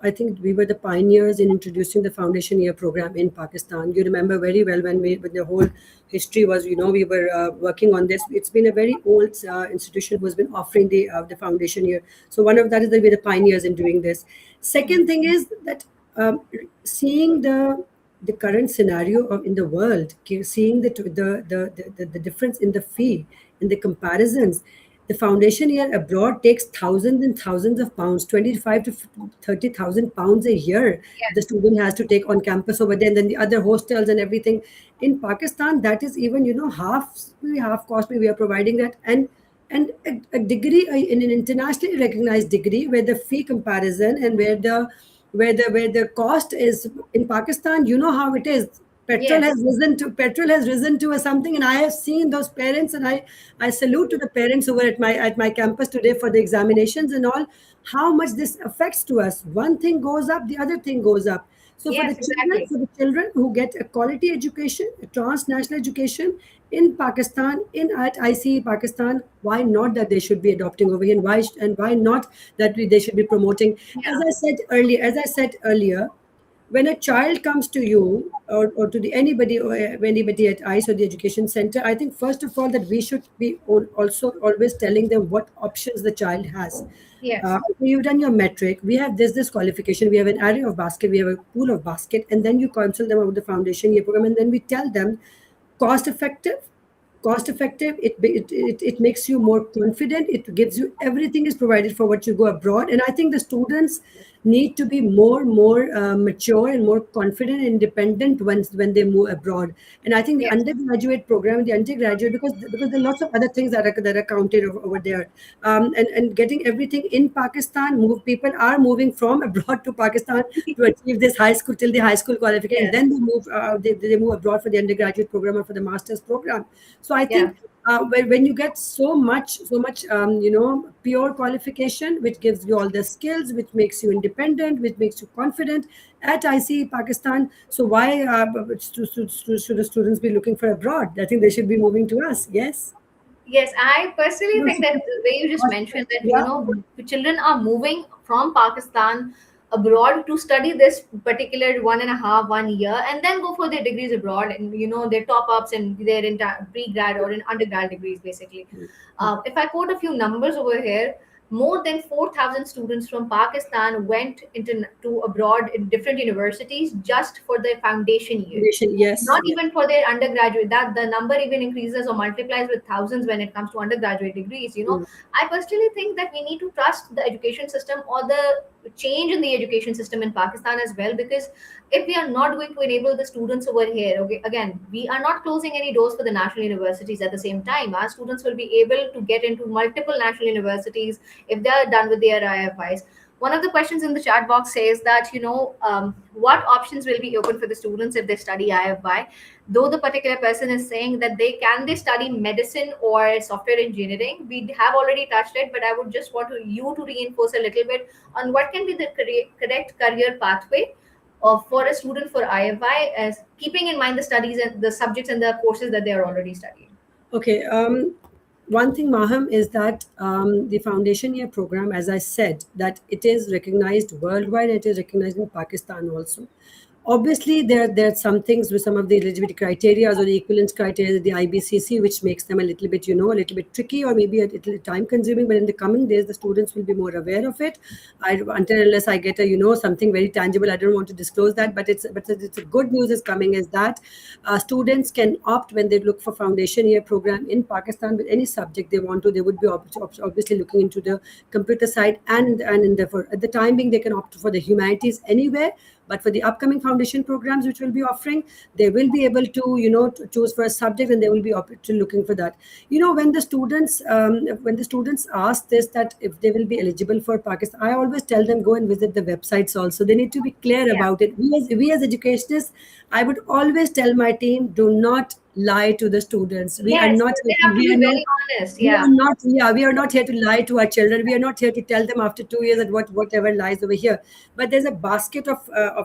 I think we were the pioneers in introducing the foundation year program in Pakistan. You remember very well when the whole history was, we were working on this. It's been a very old institution who has been offering the foundation year. So one of that is that we're the pioneers in doing this. Second thing is that um, seeing the current scenario in the world, seeing the difference in the fee, in the comparisons. The foundation year abroad takes thousands and thousands of pounds, 25 to 30,000 pounds a year. The Yes. student has to take on campus over there, and then the other hostels and everything. In Pakistan, that is even half cost. We are providing that, and a degree, in an internationally recognized degree, where the fee comparison, and where the cost is in Pakistan, you know how it is. Yes. Petrol has risen to a something, and I have seen those parents, and I salute to the parents who were at my campus today for the examinations and all. How much this affects to us. One thing goes up, the other thing goes up. So Yes, exactly. for the children who get a quality education, a transnational education in Pakistan, in at ICE Pakistan, why not that they should be adopting over here, and why not that they should be promoting? Yeah. As I said earlier, when a child comes to you, or to the anybody at ICE or the education center, I think first of all that we should be also always telling them what options the child has. Yes. You've done your metric. We have this qualification. We have an array of basket. We have a pool of basket, and then you consult them about the foundation year program, and then we tell them cost effective, it makes you more confident, it gives you everything is provided for what you go abroad. And I think the students need to be more mature and more confident and independent when they move abroad. And I think the Yes. undergraduate program, the undergraduate, because there are lots of other things that are counted over there. And getting everything in Pakistan, people are moving from abroad to Pakistan to achieve this high school till the high school qualification. Yes. Then they move abroad for the undergraduate program or for the master's program. So I Yeah. think when you get so much pure qualification, which gives you all the skills, which makes you independent, which makes you confident at IC Pakistan. So why should the students be looking for abroad? I think they should be moving to us. Yes. Yes, I personally No, think that the way you just mentioned that, yeah. the children are moving from Pakistan abroad to study this particular 1.5 1 year, and then go for their degrees abroad, and their top ups and their pre-grad or in undergrad degrees basically. If I quote a few numbers over here, more than 4,000 students from Pakistan went into to abroad in different universities just for their foundation year, Yes. not Yes. even for their undergraduate. That the number even increases or multiplies with thousands when it comes to undergraduate degrees. Mm. I personally think that we need to trust the education system or the change in the education system in Pakistan as well, because if we are not going to enable the students over here, okay, again, we are not closing any doors for the national universities. At the same time, our students will be able to get into multiple national universities if they are done with their IFYs. One of the questions in the chat box says that, what options will be open for the students if they study IFY. Though the particular person is saying that they study medicine or software engineering, we have already touched it, but I would just want you to reinforce a little bit on what can be the correct career pathway for a student for IFY, as keeping in mind the studies and the subjects and the courses that they are already studying. Okay. One thing, Maham, is that the foundation year program, as I said, that it is recognized worldwide. It is recognized in Pakistan also. Obviously, there are some things with some of the eligibility criteria or the equivalence criteria, the IBCC, which makes them a little bit, a little bit tricky or maybe a little time consuming. But in the coming days, the students will be more aware of it. Until unless I get something very tangible, I don't want to disclose that. But it's a good news is coming is that students can opt when they look for foundation year program in Pakistan with any subject they want to. They would be obviously looking into the computer side and in the for at the time being they can opt for the humanities anywhere. But for the upcoming foundation programs which will be offering, they will be able to choose for a subject, and they will be looking for that. When the students ask this, that if they will be eligible for Pakistan, I always tell them go and visit the websites also. They need to be clear Yeah. about it. We as educationists, I would always tell my team, do not lie to the students. We are Yes, not they have to we be are not very honest. we are Yeah. not, yeah, we are not here to lie to our children. We are not here to tell them after 2 years that whatever lies over here. But there's a basket of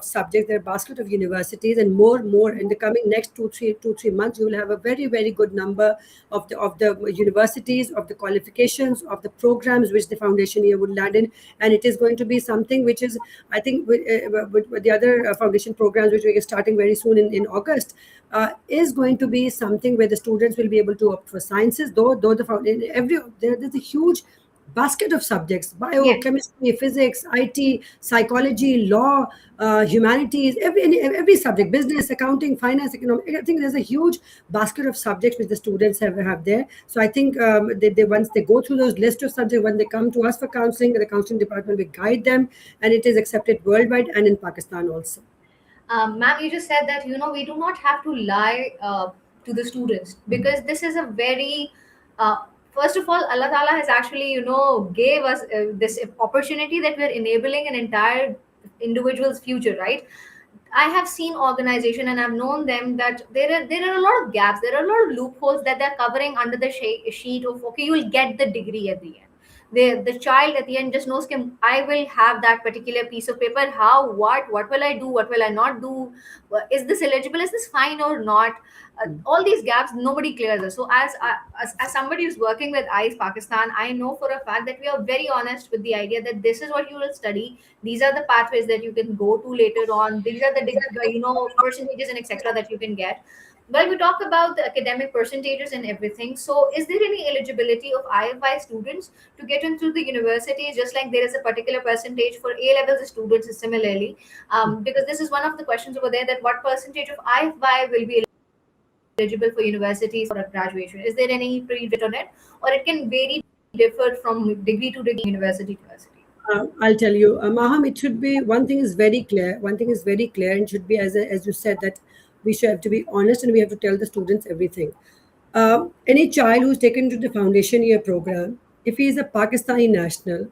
subjects, there are a basket of universities, and more in the coming next 2 3 months. You will have a very very good number of the universities, of the qualifications, of the programs which the foundation year would land in. And it is going to be something which is, I think, with the other foundation programs which we are starting very soon in August, is going to be something where the students will be able to opt for sciences. Though there's a huge basket of subjects: bio, Yes. chemistry, physics, IT, psychology, law, humanities, every subject, business, accounting, finance, economic. I think there's a huge basket of subjects which the students have there. So I think they once they go through those list of subjects, when they come to us for counseling, the counseling department will guide them, and it is accepted worldwide and in Pakistan also. Ma'am, you just said that we do not have to lie to the students, because this is a very uh, first of all, Allah Taala has actually gave us this opportunity that we are enabling an entire individual's future, right? I have seen organization and I've known them that there are a lot of gaps, there are a lot of loopholes that they're covering under the sheet of, okay, you will get the degree at the end. The child at the end just knows, I will have that particular piece of paper. How, what will I do, what will I not do? Is this eligible, is this fine or not? All these gaps nobody clears us. So as somebody who's working with ICE Pakistan, I know for a fact that we are very honest with the idea that this is what you will study, these are the pathways that you can go to later on, these are the percentages and etc that you can get. Well, we talk about the academic percentages and everything. So, is there any eligibility of IFY students to get into the universities, just like there is a particular percentage for A levels students similarly? Because this is one of the questions over there, that what percentage of IFY will be eligible for universities for a graduation? Is there any pre-written on it, or it can vary, differ from degree to degree, university to university? I'll tell you, Maham. It should be, one thing is very clear. One thing is very clear, and should be, as you said, that we should have to be honest and we have to tell the students everything. Any child who's taken to the foundation year program, if he is a Pakistani national,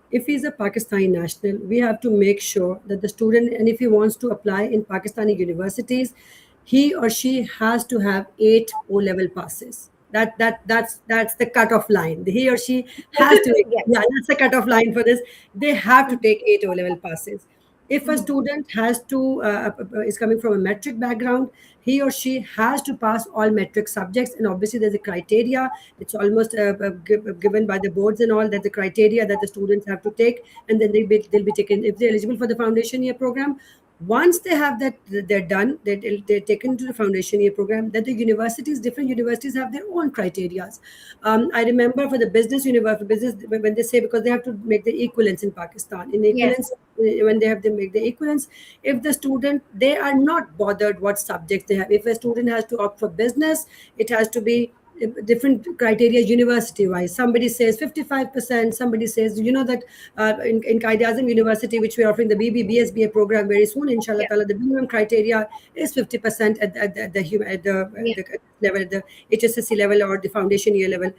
we have to make sure that the student, and if he wants to apply in Pakistani universities, he or she has to have 8 O-level passes. That's the cutoff line. He or she has to, Yes. yeah, that's the cutoff line for this. They have to take 8 O-level passes. If a Mhm. student has to is coming from a metric background, he or she has to pass all metric subjects, and obviously there's a criteria. It's almost given by the boards and all, that the criteria that the students have to take, and then they'll be taken if they're eligible for the foundation year program. Once they have that, they're done, they're taken to the foundation year program. That the universities, different universities have their own criteria. I remember for the business university, business, when they say, because they have to make the equivalence in Pakistan, in Yes. equivalence, when they have to make the equivalence, if the student, they are not bothered what subjects they have. If a student has to opt for business, it has to be different criteria university wise. Somebody says 55%, somebody says, that in Qaid Azam University, which we're offering the BSBA program very soon, inshallah Yeah. ta'ala, the minimum criteria is 50% Yeah. the level, the HSSC level or the foundation year level.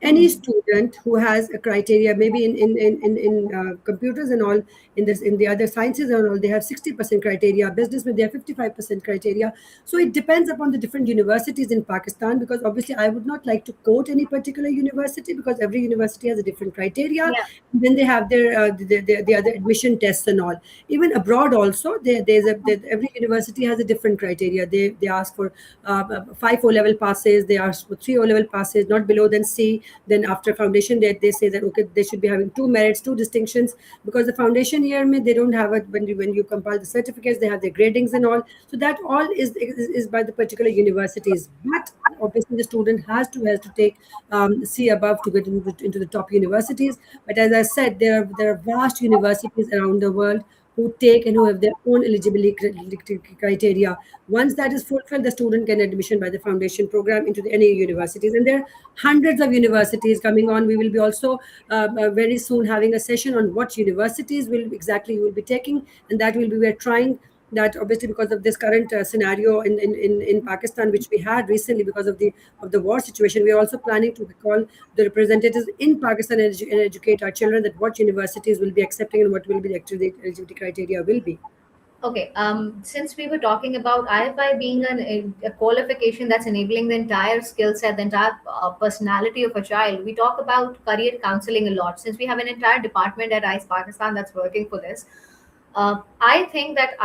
Any Mhm. student who has a criteria, maybe in computers and all, in the other sciences and all, they have 60% criteria. Business, they have 55% criteria. So it depends upon the different universities in Pakistan, because obviously I would not like to quote any particular university, because every university has a different criteria. Yeah. Then they have the other admission tests and all. Even abroad also, every university has a different criteria. They ask for 5 O-level passes, they ask for 3 O-level passes, not below than C. Then after foundation, they say that okay, they should be having 2 merits, 2 distinctions, because the foundation year, they don't have it. When you compile the certificates, they have their gradings and all. So that all is by the particular universities. But obviously the student has to take C above to get into the top universities. But as I said, there are vast universities around the world who take and who have their own eligibility criteria. Once that is fulfilled, the student can admission by the foundation program into any universities. And there are hundreds of universities coming on. We will be also very soon having a session on what universities will exactly you will be taking, and that will be, we're trying that, obviously because of this current scenario in Pakistan, which we had recently because of the war situation. We are also planning to call the representatives in Pakistan and educate our children that what universities will be accepting and what will be the eligibility criteria will be. Okay, since we were talking about IFI being a qualification that's enabling the entire skill set, the entire personality of a child, we talk about career counseling a lot. Since we have an entire department at ICE Pakistan that's working for this, I think that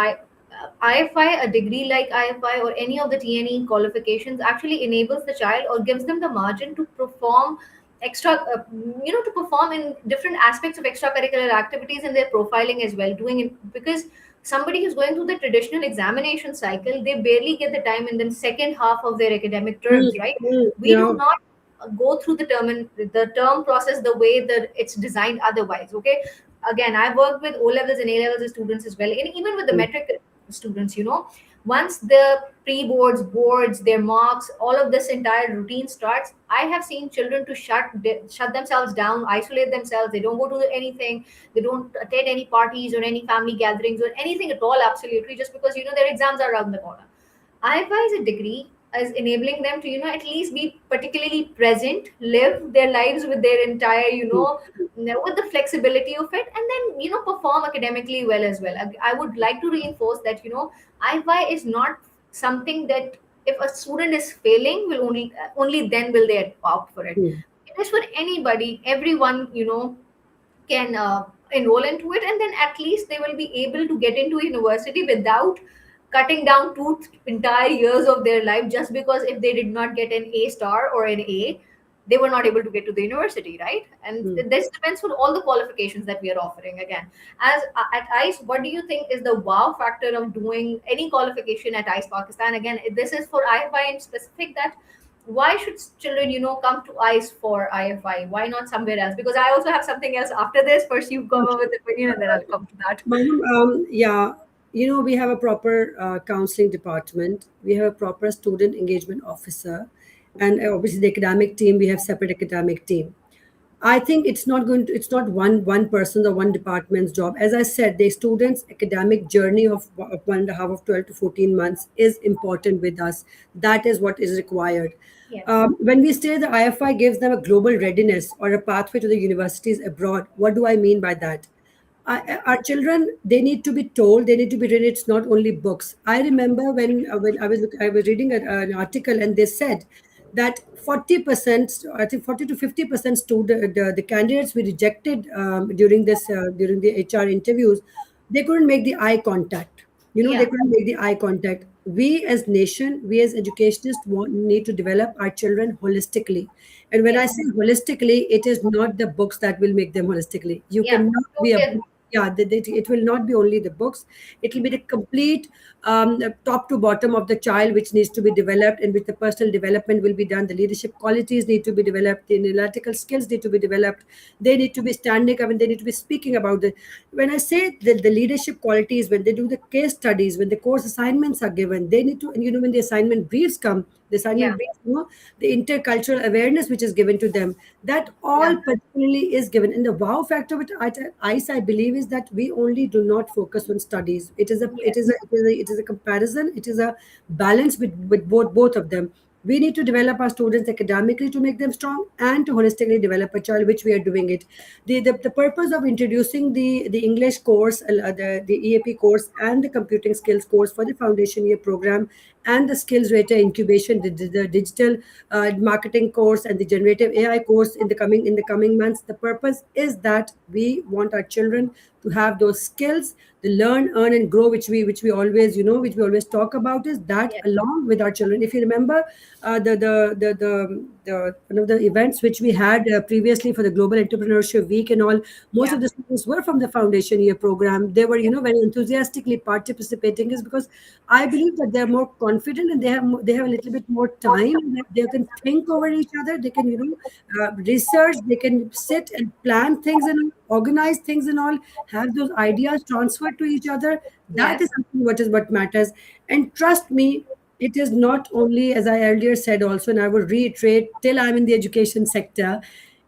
IFI, a degree like IFI or any of the TNE qualifications, actually enables the child or gives them the margin to perform to perform in different aspects of extracurricular activities in their profiling as well. Doing it because somebody who's going through the traditional examination cycle, they barely get the time in the second half of their academic terms, right? We do Yeah. not go through the term process the way that it's designed otherwise. Okay, again, I've worked with O levels and A levels students as well, and even with the Mm. metric students. Once the pre-boards, boards, their marks, all of this entire routine starts, I have seen children to shut themselves down, isolate themselves. They don't go to anything. They don't attend any parties or any family gatherings or anything at all. Absolutely, just because their exams are around the corner. IFI is a degree as enabling them to at least be particularly present, live their lives with their entire with the flexibility of it, and then perform academically well as well. I would like to reinforce that IFI is not something that if a student is failing, will only then will they opt for it. Mm. It is for anybody, everyone, can enroll into it, and then at least they will be able to get into university without cutting down two entire years of their life, just because if they did not get an A star or an A, they were not able to get to the university, right? And Hmm. this depends on all the qualifications that we are offering. Again, as at ICE, what do you think is the wow factor of doing any qualification at ICE Pakistan? Again, this is for IFY in specific, that why should children, come to ICE for IFY? Why not somewhere else? Because I also have something else after this. First, you come up with the opinion, and then I'll come to that. Madam, yeah, we have a proper counseling department. We have a proper student engagement officer, and obviously the academic team. We have separate academic team. I think it's not one person or one department's job. As I said, the students' academic journey of 1.5 of 12 to 14 months is important with us. That is what is required. Yes. When we say the IFI gives them a global readiness or a pathway to the universities abroad, what do I mean by that? Our children, they need to be told, they need to be read. It's not only books. I remember when I was reading an article, and they said that 40%, I think 40 to 50% student, the candidates we rejected during the HR interviews, they couldn't make the eye contact. They Yeah. couldn't make the eye contact. We as nation, we as educationists need to develop our children holistically. And when I Yes. say holistically, it is not the books that will make them holistically. You Yeah. cannot be a Totally agree. yeah, it will not be only the books. It will be the complete top to bottom of the child, which needs to be developed, and with the personal development will be done. The leadership qualities need to be developed. The analytical skills need to be developed. They need to be standing up, and they need to be speaking about the. When I say the leadership qualities, when they do the case studies, when the course assignments are given, they need to, and when the assignment briefs come, the Yeah. assignment briefs, the intercultural awareness which is given to them, that all Yeah. particularly is given. And the wow factor with ICE, I believe, is that we only do not focus on studies. Yes. It is a comparison. It is a balance with both of them. We need to develop our students academically to make them strong, and to holistically develop a child, which we are doing it. The purpose of introducing the English course, the EAP course, and the computing skills course for the foundation year program, and the skills rater incubation, the digital marketing course, and the generative AI course in the coming months. The purpose is that we want our children to have those skills, the learn, earn, and grow, which we always which we always talk about, is that Yes. along with our children. If you remember the one of the events which we had previously for the Global Entrepreneurship Week and all, most Yeah. of the students were from the foundation year program. They were Yeah. very enthusiastically participating, is because I believe that they're more confident, and they have a little bit more time. They can think over each other. They can research. They can sit and plan things and organize things and all. Have those ideas transferred to each other. That Yes. is something what matters. And trust me, it is not only, as I earlier said also, and I will reiterate till I'm in the education sector,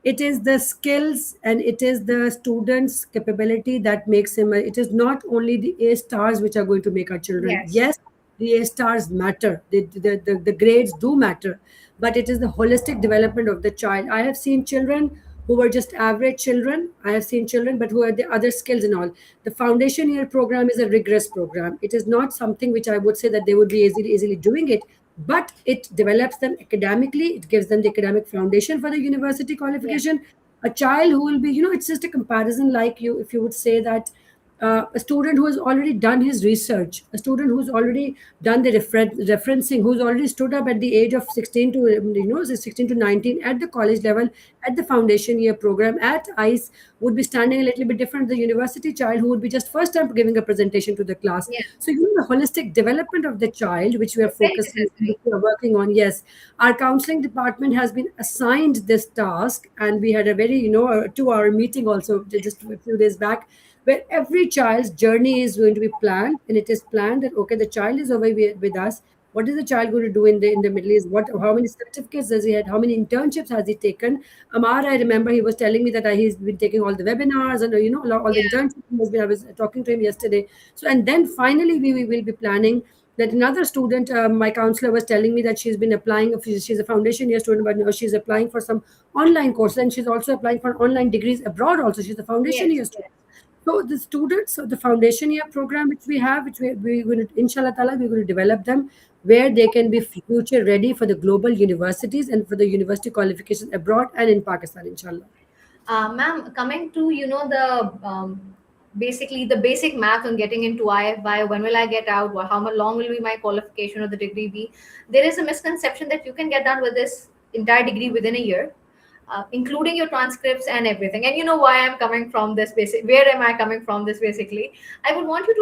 it is the skills and it is the students' capability that makes him. It is not only the A stars which are going to make our children. Yes. Yes, the A stars matter. The grades do matter, but it is the holistic development of the child. I have seen children who were just average children. I have seen children, but who had the other skills and all. The foundation year program is a rigorous program. It is not something which I would say that they would be easily doing it, but it develops them academically. It gives them the academic foundation for the university Yeah. qualification. A child who will be, it's just a comparison, like you, if you would say that a student who has already done his research, a student who's already done the referencing, who's already stood up at the age of 16 to 16 to 19 at the college level, at the foundation year program at ICE, would be standing a little bit different. The university child who would be just first time giving a presentation to the class. Yeah. So the holistic development of the child, which we are It's very focusing, which necessary. we are working on. Yes, our counseling department has been assigned this task, and we had a very 2-hour meeting also just a few days back, where every child's journey is going to be planned, and it is planned that okay, the child is over with us. What is the child going to do in the Middle East? How many certificates does he had? How many internships has he taken? Amar, I remember he was telling me that he's been taking all the webinars and all the Yeah. internships. I was talking to him yesterday. So, and then finally we will be planning that another student, my counselor was telling me that she's been applying. She's a foundation year student, but she's applying for some online courses, and she's also applying for online degrees abroad. Also, she's a foundation Yes. year student. Yes. So the students of the foundation year program, which we have, which we're going to, inshallah ta'ala, we're going to develop them where they can be future ready for the global universities and for the university qualifications abroad and in Pakistan, inshallah. Ma'am, coming to the basically the basic math on getting into IFY, when will I get out? How much long will be my qualification or the degree be? There is a misconception that you can get done with this entire degree within a year, including your transcripts and everything. And you know why I'm coming from this basic. Where am I coming from this basically? I would want you to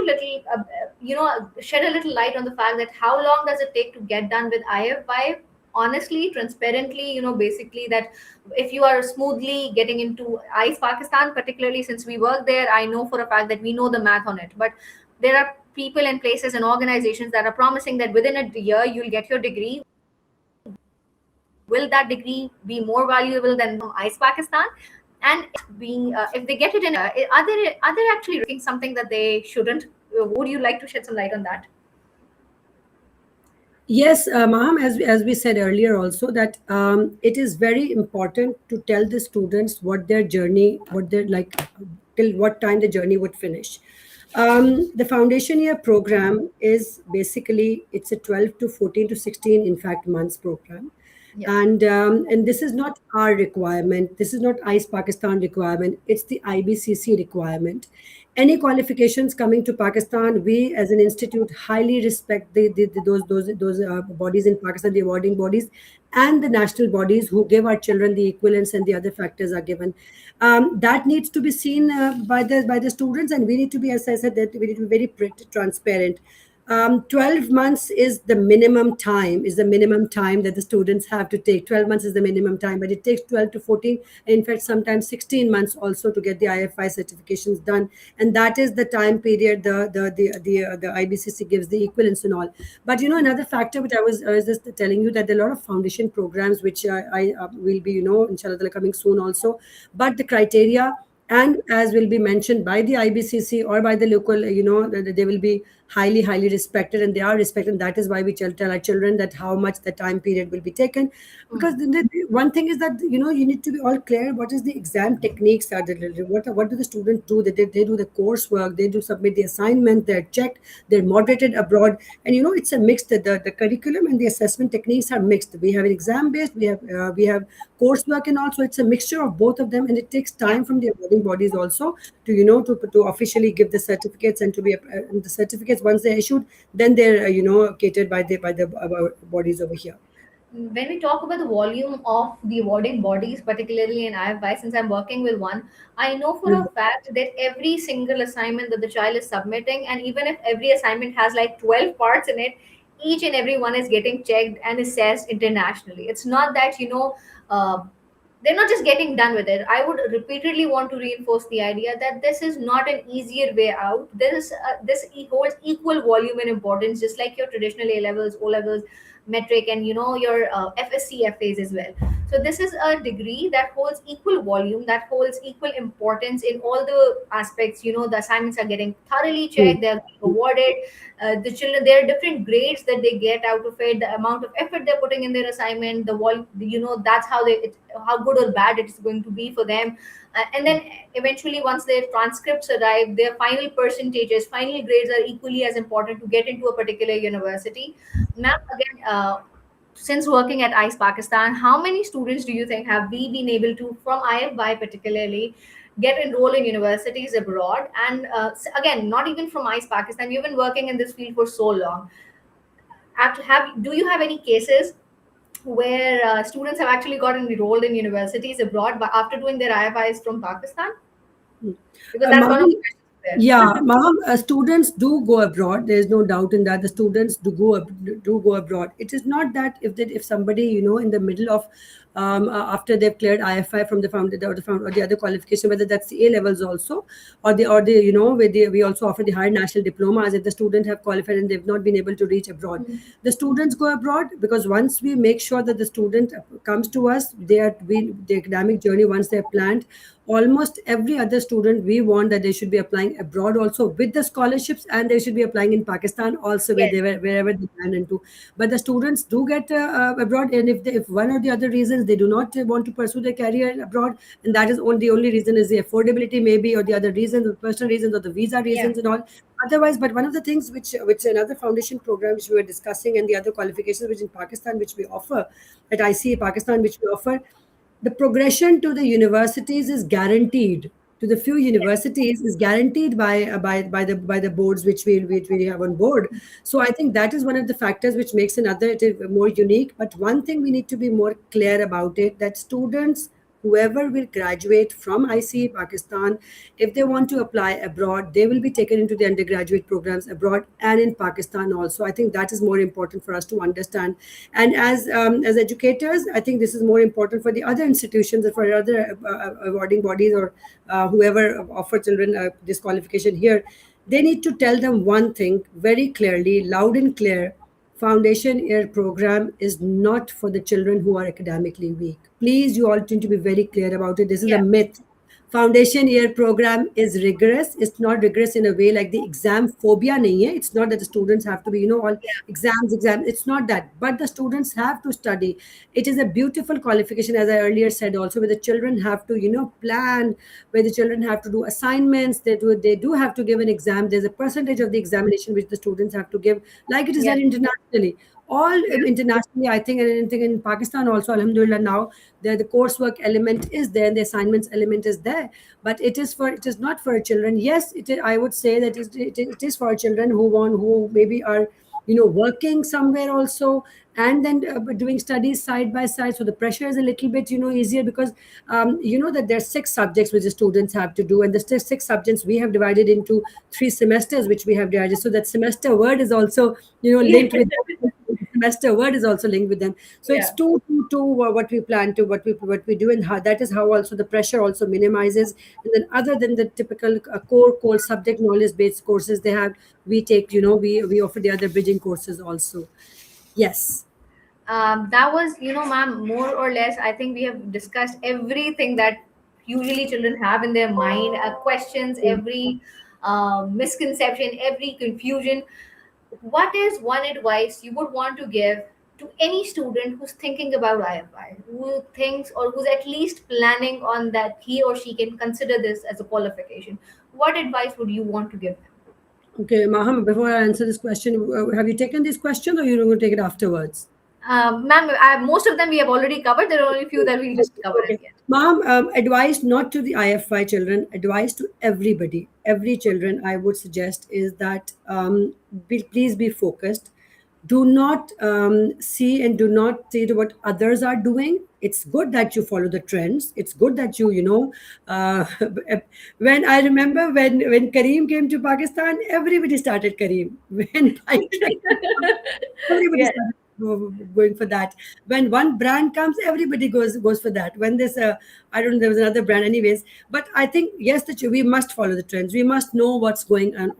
little, shed a little light on the fact that how long does it take to get done with IFY? Honestly, transparently, basically that if you are smoothly getting into ICE Pakistan, particularly since we work there, I know for a fact that we know the math on it. But there are people and places and organizations that are promising that within a year you'll get your degree. Will that degree be more valuable than from ICE Pakistan? And being if they get it in, are they actually risking something that they shouldn't? Would you like to shed some light on that? Yes, Maham, as we said earlier also, that it is very important to tell the students what their journey, what they're like, till what time the journey would finish. The foundation year program is basically, it's a 12 to 14 to 16, in fact, months program. Yeah. And this is not our requirement. This is not ICE Pakistan requirement. It's the IBCC requirement. Any qualifications coming to Pakistan, we as an institute highly respect those bodies in Pakistan, the awarding bodies, and the national bodies who give our children the equivalence, and the other factors are given. That needs to be seen by the students, and we need to be, as I said, that we need to be very transparent. 12 months is the minimum time, that the students have to take. 12 months is the minimum time, but it takes 12 to 14, in fact sometimes 16 months also, to get the IFI certifications done. And that is the time period the IBCC gives the equivalence and all. But another factor which I was just telling you, that there are a lot of foundation programs which I will be, inshallah coming soon also. But the criteria, and as will be mentioned by the IBCC or by the local, they will be highly respected, and they are respected. And that is why we tell our children that how much the time period will be taken. Because one thing is that you need to be all clear what is the exam techniques are. What do the students do? They do the coursework, they do submit the assignment, they're checked, they're moderated abroad. And it's a mixed, the curriculum and the assessment techniques are mixed. We have an exam based, we have coursework, and also it's a mixture of both of them. And it takes time from the awarding bodies also to officially give the certificates, and to be the certificates, once they're issued, then they're catered by the bodies over here. When we talk about the volume of the awarding bodies, particularly in IFY, since I'm working with one, I know for a fact that every single assignment that the child is submitting, and even if every assignment has like 12 parts in it, each and every one is getting checked and assessed internationally. It's not that, they're not just getting done with it. I would repeatedly want to reinforce the idea that this is not an easier way out. This holds equal volume and importance, just like your traditional A levels, O levels, metric, and your FSC FAs as well. So this is a degree that holds equal volume, that holds equal importance in all the aspects. The assignments are getting thoroughly checked, they're awarded. The children, there are different grades that they get out of it, the amount of effort they're putting in their assignment, the volume, that's how good or bad it's going to be for them. And then eventually, once their transcripts arrive, their final percentages, final grades are equally as important to get into a particular university. Ma'am, again, since working at ICE Pakistan, how many students do you think have we been able to, from IFY particularly, get enrolled in universities abroad? And again, not even from ICE Pakistan, you've been working in this field for so long. Do you have any cases where students have actually gotten enrolled in universities abroad, but after doing their IFIs from Pakistan? Because that's one of the questions there. Yeah, Maham, students do go abroad. There is no doubt in that. The students do go abroad. It is not that if somebody in the middle of after they've cleared IFI from or the other qualification, whether that's the A levels also, or we also offer the higher national diplomas if the student have qualified and they've not been able to reach abroad. The students go abroad because once we make sure that the student comes to us, the academic journey, once they're planned, almost every other student, we want that they should be applying abroad also with the scholarships, and they should be applying in Pakistan also, Yes. wherever they plan into. But the students do get abroad, and if one or the other reasons they do not want to pursue their career abroad, and that is the only reason is the affordability maybe, or the other reasons, the personal reasons, or the visa reasons and all. Otherwise, but one of the things which another foundation program which we were discussing, and the other qualifications which in Pakistan which we offer at ICA Pakistan, which we offer, the progression to the universities is guaranteed. To the few universities is guaranteed by the boards which we have on board. So I think that is one of the factors which makes another it more unique. But one thing we need to be more clear about it, that students, whoever will graduate from ICE Pakistan, if they want to apply abroad, they will be taken into the undergraduate programs abroad and in Pakistan also. I think that is more important for us to understand. And as educators, I think this is more important for the other institutions and for other awarding bodies, or whoever offer children this qualification here. They need to tell them one thing very clearly, loud and clear: foundation year program is not for the children who are academically weak. Please, you all need to be very clear about it. This is a Yeah. myth. Foundation year program is rigorous. It's not rigorous in a way like the exam phobia nahi hai. It's not that the students have to be, all Yeah. exams. It's not that. But the students have to study. It is a beautiful qualification, as I earlier said also, where the children have to, plan, where the children have to do assignments. They do have to give an exam. There's a percentage of the examination which the students have to give, like it is Yeah. done internationally. All Yeah. internationally, I think, and anything in Pakistan also, Alhamdulillah, now the coursework element is there, the assignments element is there, but it is not for children. Yes, I would say that it is for children who maybe are working somewhere also, and then doing studies side by side. So the pressure is a little bit easier, because that there's 6 subjects which the students have to do, and the six subjects we have divided into 3 semesters which we have divided, so that semester word is also linked with semester word is also linked with them. So it's Yeah. two what we plan to, what we do, and how that is how also the pressure also minimizes. And then, other than the typical core subject knowledge based courses they have, we take we offer the other bridging courses also. Yes. That was, ma'am, more or less, I think we have discussed everything that usually children have in their mind, questions, every misconception, every confusion. What is one advice you would want to give to any student who's thinking about IFI, who thinks or who's at least planning on that he or she can consider this as a qualification? What advice would you want to give them? Okay, Maham, before I answer this question, have you taken these questions, or you're going to take it afterwards? Ma'am, most of them we have already covered. There are only a few that we'll just cover at Okay. the end. Mom, advice not to the IFI children, advice to everybody, every children, I would suggest is that please be focused. Do not see and do not see to what others are doing. It's good that you follow the trends. It's good that uh, when I remember when Kareem came to Pakistan, everybody started Kareem. When I came, everybody Yes, started going for that. When one brand comes, everybody goes for that. When there's I don't know, there was another brand anyways. But I think, yes, that we must follow the trends. We must know what's going on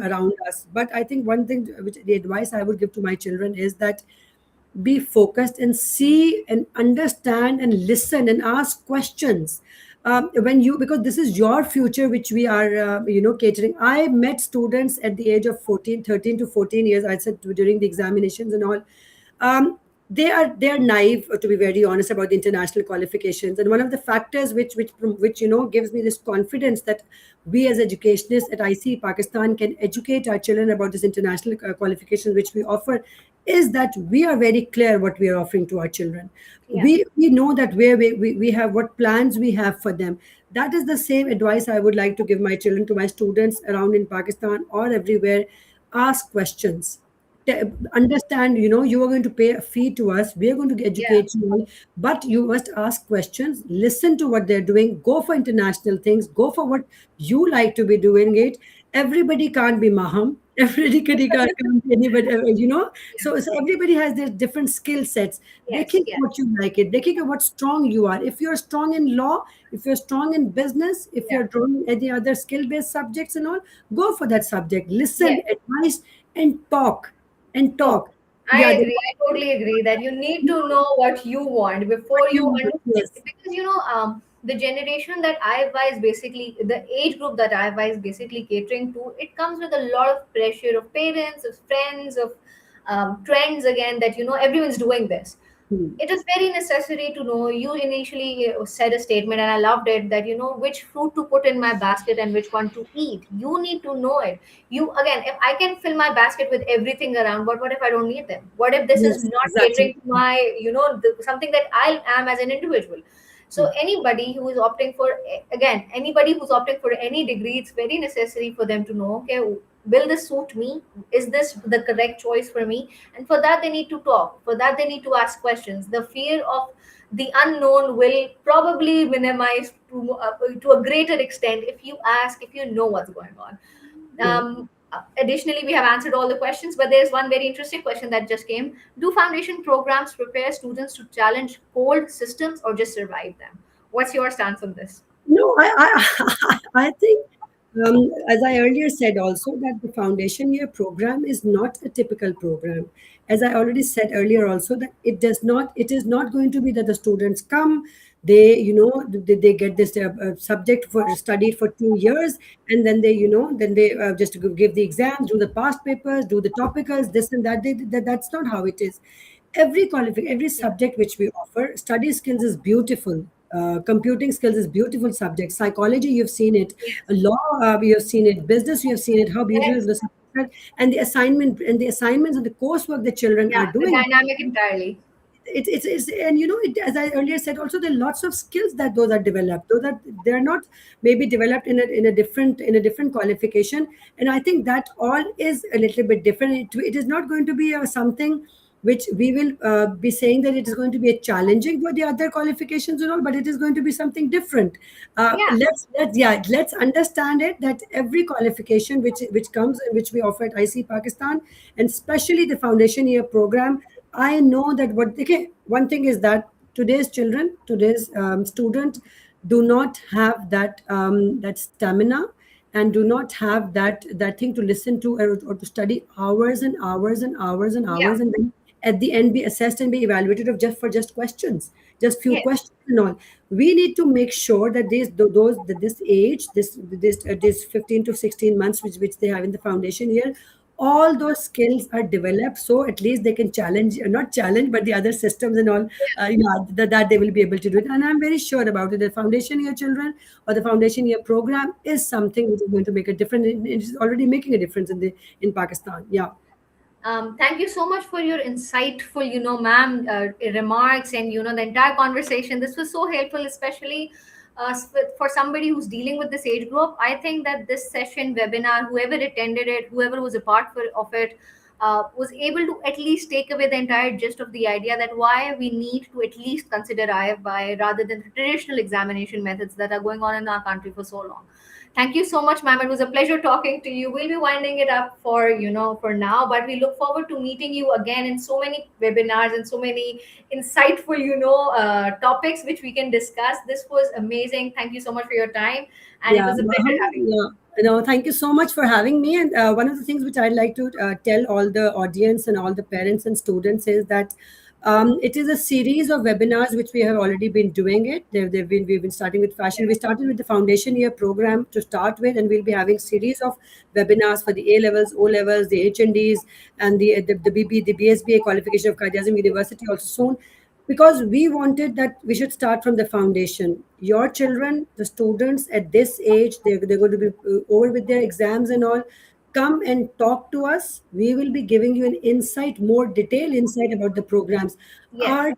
around us. But I think one thing, which the advice I would give to my children, is that be focused and see and understand and listen and ask questions. When you Because this is your future which we are catering. I met students at the age of 14, 13 to 14 years, I said, during the examinations and all. Um, they are naive, to be very honest, about the international qualifications. And one of the factors which gives me this confidence that we as educationists at IC Pakistan can educate our children about this international qualifications which we offer, is that we are very clear what we are offering to our children. yeah, We know that where we have, what plans we have for them. That is the same advice I would like to give my children, to my students around in Pakistan or everywhere. Ask questions. Understand, you are going to pay a fee to us, we are going to yeah, educate you all, but you must ask questions, listen to what they're doing, go for international things, go for what you like to be doing it. Everybody can't be Maham. Everybody can't be anybody, yeah, so everybody has their different skill sets. yes, देखिए yes, what you like it, देखिए what strong you are. If you're strong in law, if you're strong in business, if yeah, you're strong in any other skill based subjects and all, go for that subject, listen, yes. advise, and talk. Talk. I Yeah, agree. I totally agree that you need to know what you want before you understand. yes, Because the generation that IFY is basically, the age group that IFY is basically catering to, it comes with a lot of pressure of parents, of friends, of trends again, that everyone's doing this. hmm, It is very necessary to know. You initially said a statement, and I loved it, that which fruit to put in my basket and which one to eat. You need to know it. You, again, if I can fill my basket with everything around, what if I don't need them? What if this is yes, not exactly. catering to my, something that I am as an individual? So anybody who is opting for, again, anybody who's opting for any degree, it's very necessary for them to know, okay, will this suit me? Is this the correct choice for me? And for that they need to talk, for that they need to ask questions. The fear of the unknown will probably minimize to a greater extent if you ask, if you know what's going on. Yeah. Additionally, we have answered all the questions, but there's one very interesting question that just came. Do foundation programs prepare students to challenge old systems or just survive them? What's your stance on this? No, I think, as I earlier said also, that the foundation year program is not a typical program. As I already said earlier also, that it is not going to be that the students come, they get this subject for studied for 2 years, and then they just give the exams, do the past papers, do the topicals, this and that. That's not how it is. Every Yeah. subject which we offer, study skills is beautiful, computing skills is beautiful subject, psychology you've seen it, Yes. law you've seen it, business you have seen it, how beautiful Yes. the subjects are, and the assignments and the coursework the children are Yeah. The doing. dynamic entirely. It's and as I earlier said also, there are lots of skills that those are developed, those are they're not maybe developed in a different qualification. And I think that all is a little bit different. It is not going to be something which we will be saying that it is going to be a challenging for the other qualifications and all, but it is going to be something different. Yeah. Let's understand it, that every qualification which comes and which we offer at IC Pakistan, and especially the foundation year program, I know that one thing is that today's student do not have that stamina, and do not have that thing to listen to, or to study hours and hours and hours and Yeah. hours, and then at the end be assessed and be evaluated of just questions, just few Yes. questions and all. We need to make sure that this age, this 15 to 16 months which they have in the foundation year, all those skills are developed, so at least they can challenge, not challenge, but the other systems and all. That they will be able to do it, and I'm very sure about it. The foundation year children, or the foundation year program, is something which is going to make a difference. It is already making a difference in Pakistan. Yeah. Thank you so much for your insightful, ma'am, remarks, and the entire conversation. This was so helpful, especially for somebody who's dealing with this age group. I think that this session, webinar, whoever attended it, whoever was a part of it, was able to at least take away the entire gist of the idea that why we need to at least consider IFY rather than the traditional examination methods that are going on in our country for so long. Thank you so much, ma'am. It was a pleasure talking to you. We'll be winding it up for now, but we look forward to meeting you again in so many webinars and so many insightful, topics which we can discuss. This was amazing. Thank you so much for your time, and it Yeah, was a pleasure Maham, having you. yeah. No, thank you so much for having me. And one of the things which I'd like to tell all the audience and all the parents and students is that it is a series of webinars which we have already been doing it. We've been starting with fashion. We started with the foundation year program to start with, and we'll be having series of webinars for the A levels, O levels, the HNDs, and the BSBA qualification of Qaid Azam University also soon, because we wanted that we should start from the foundation. Your children, the students at this age, they're going to be over with their exams and all. Come and talk to us. We will be giving you an insight, more detailed insight about the programs. Yes.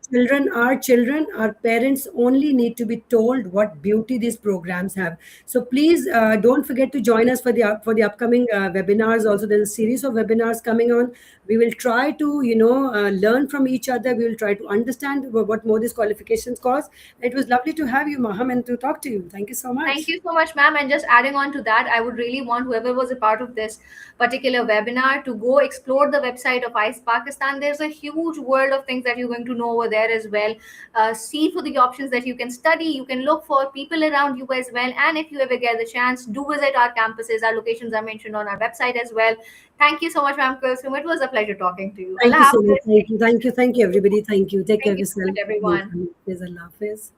Our parents only need to be told what beauty these programs have. So please don't forget to join us for the upcoming webinars. Also, there's a series of webinars coming on. We will try to learn from each other. We will try to understand what more these qualifications cause. It was lovely to have you, Maham, and to talk to you. Thank you so Thank much. you so much, ma'am. And just adding on to that, I would really want whoever was a part of this particular webinar to go explore the website of ICE Pakistan. There's a huge world of things that you're going to know over there as well. See for the options that you can study. You can look for people around you as well. And if you ever get the chance, do visit our campuses. Our locations are mentioned on our website as well. Thank you so much, ma'am Kulsoom. It was a pleasure talking to you. Thank you Allah so much. Hafiz. Thank you, everybody. Thank you. Take care Thank of you so much, yourself. everyone. Allah Hafiz.